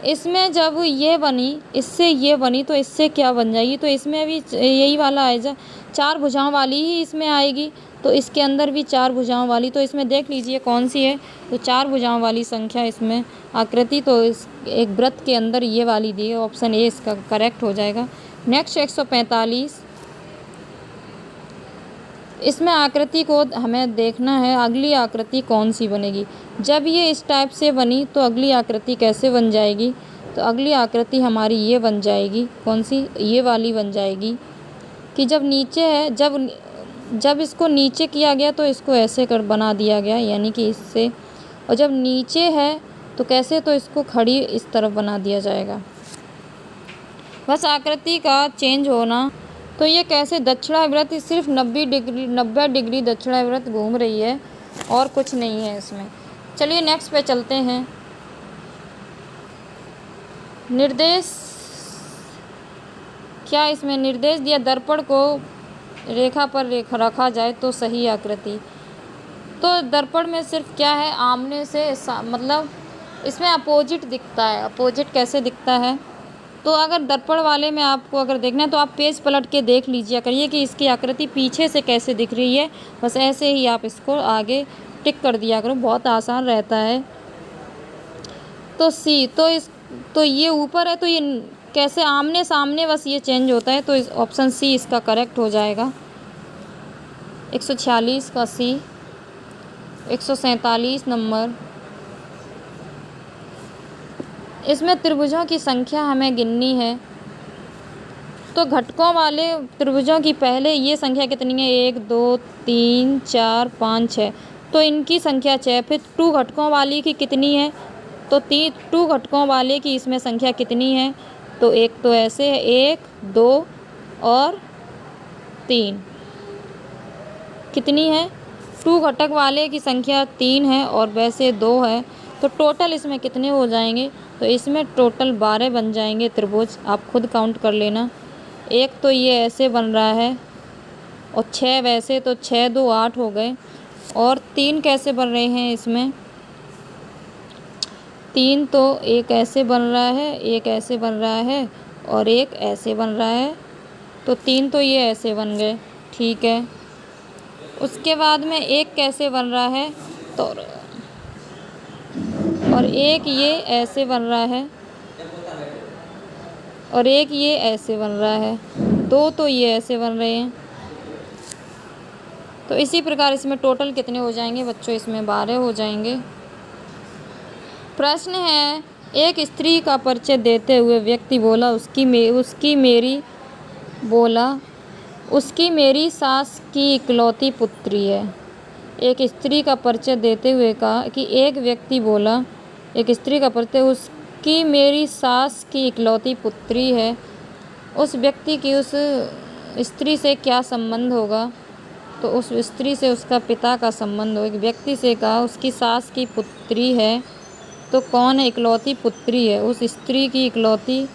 इसमें जब ये बनी, इससे ये बनी तो इससे क्या बन जाएगी, तो इसमें भी यही वाला आएगा, 4 भुजाओं वाली ही इसमें आएगी, तो इसके अंदर भी 4 भुजाओं वाली, तो इसमें देख लीजिए कौन सी है, तो 4 भुजाओं वाली संख्या इसमें आकृति, तो इस एक वृत्त के अंदर ये वाली दी है, ऑप्शन ए इसका करेक्ट हो जाएगा। नेक्स्ट 145, इसमें आकृति को हमें देखना है अगली आकृति कौन सी बनेगी। जब ये इस टाइप से बनी तो अगली आकृति कैसे बन जाएगी, तो अगली आकृति हमारी ये बन जाएगी, कौन सी, ये वाली बन जाएगी कि जब नीचे है, जब इसको नीचे किया गया तो इसको ऐसे कर बना दिया गया, यानी कि इससे, और जब नीचे है तो कैसे, तो इसको खड़ी इस तरफ बना दिया जाएगा। बस आकृति का चेंज होना। तो ये कैसे, दक्षिणावर्त सिर्फ 90 डिग्री दक्षिणावर्त घूम रही है और कुछ नहीं है इसमें। चलिए नेक्स्ट पे चलते हैं। निर्देश, क्या इसमें निर्देश दिया, दर्पण को रेखा पर रखा जाए तो सही आकृति। तो दर्पण में सिर्फ क्या है, आमने से मतलब इसमें अपोजिट दिखता है। अपोजिट कैसे दिखता है, तो अगर दर्पण वाले में आपको अगर देखना है तो आप पेज पलट के देख लीजिए करिए कि इसकी आकृति पीछे से कैसे दिख रही है, बस ऐसे ही आप इसको आगे टिक कर दिया करो, बहुत आसान रहता है। तो सी, तो ये ऊपर है तो ये कैसे आमने सामने, बस ये चेंज होता है, तो ऑप्शन सी इसका करेक्ट हो जाएगा। 146 का सी। 147 नंबर, इसमें त्रिभुजों की संख्या हमें गिननी है। तो घटकों वाले त्रिभुजों की पहले ये संख्या कितनी है, 1 2 3 4 5 6, तो इनकी संख्या 6। फिर 2 घटकों वाली की कितनी है, तो 2 घटकों वाले की इसमें संख्या कितनी है, तो एक तो ऐसे है 1 2 और 3, कितनी है, 2 घटक वाले की संख्या 3 है और वैसे 2 है, तो टोटल इसमें कितने हो जाएंगे, तो इसमें टोटल 12 बन जाएंगे त्रिभुज, आप खुद काउंट कर लेना। एक तो ये ऐसे बन रहा है और 6 वैसे, तो 6 2 8 हो गए, और 3 कैसे बन रहे हैं इसमें, 3 तो एक ऐसे बन रहा है, एक ऐसे बन रहा है और एक ऐसे बन रहा है, तो 3 तो ये ऐसे बन गए, ठीक है। उसके बाद में एक कैसे बन रहा है, तो और एक ये ऐसे बन रहा है और एक ये ऐसे बन रहा है, 2 तो ये ऐसे बन रहे हैं। तो इसी प्रकार इसमें टोटल कितने हो जाएंगे बच्चों, इसमें 12 हो जाएंगे। प्रश्न है, एक स्त्री का परिचय देते हुए व्यक्ति बोला उसकी मेरी सास की इकलौती पुत्री है। एक स्त्री का परिचय देते हुए कहा कि एक व्यक्ति बोला, एक स्त्री का परिचय, उसकी मेरी सास की इकलौती पुत्री है। उस व्यक्ति की उस स्त्री से क्या संबंध होगा? तो उस स्त्री से उसका पिता का संबंध हो। एक व्यक्ति से कहा उसकी सास की पुत्री है, तो कौन है? इकलौती पुत्री है, उस स्त्री की इकलौती।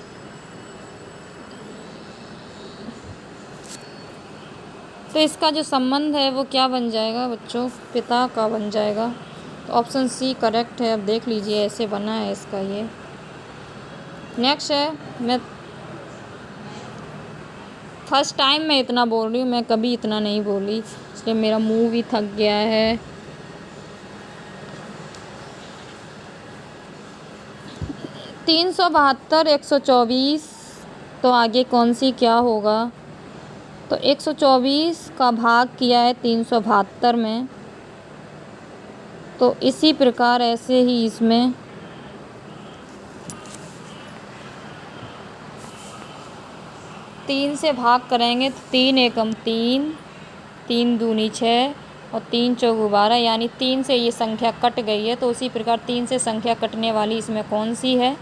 तो इसका जो संबंध है वो क्या बन जाएगा बच्चों? पिता का बन जाएगा। तो ऑप्शन सी करेक्ट है। अब देख लीजिए ऐसे बना है इसका ये। नेक्स्ट है, मैं फर्स्ट टाइम मैं इतना बोल रही हूँ, मैं कभी इतना नहीं बोली, इसलिए मेरा मुंह भी थक गया है। तीन 372, 124, तो आगे कौन सी क्या होगा? तो 124 का भाग किया है 372 में, तो इसी प्रकार ऐसे ही इसमें 3 से भाग करेंगे तो 3 एकम 3, 3 दूनी 6 और 3 चौगु 12, यानी 3 से ये संख्या कट गई है। तो उसी प्रकार 3 से संख्या कटने वाली इसमें कौन सी है?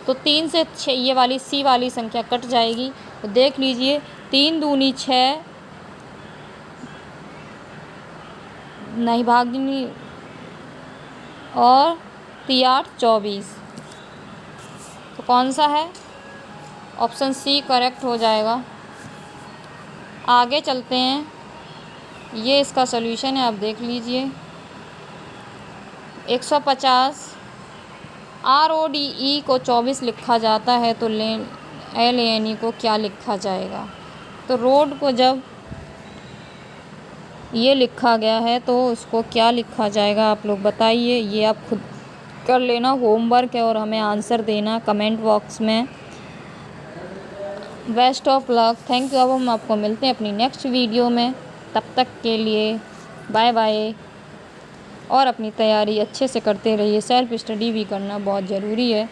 तो 3 से 6 ये वाली सी वाली संख्या कट जाएगी। तो देख लीजिए, 3 दूनी 6, नहीं भागनी, और 3 8 24, तो कौन सा है? ऑप्शन सी करेक्ट हो जाएगा। आगे चलते हैं, ये इसका सॉल्यूशन है, आप देख लीजिए। 150 RODE को 24 लिखा जाता है, तो LANE को क्या लिखा जाएगा? तो रोड को जब ये लिखा गया है तो उसको क्या लिखा जाएगा? आप लोग बताइए, ये आप खुद कर लेना, होमवर्क है, और हमें आंसर देना कमेंट बॉक्स में। Best of luck, thank you. अब हम आपको मिलते हैं अपनी नेक्स्ट वीडियो में, तब तक के लिए बाय बाय। और अपनी तैयारी अच्छे से करते रहिए, सेल्फ स्टडी भी करना बहुत ज़रूरी है।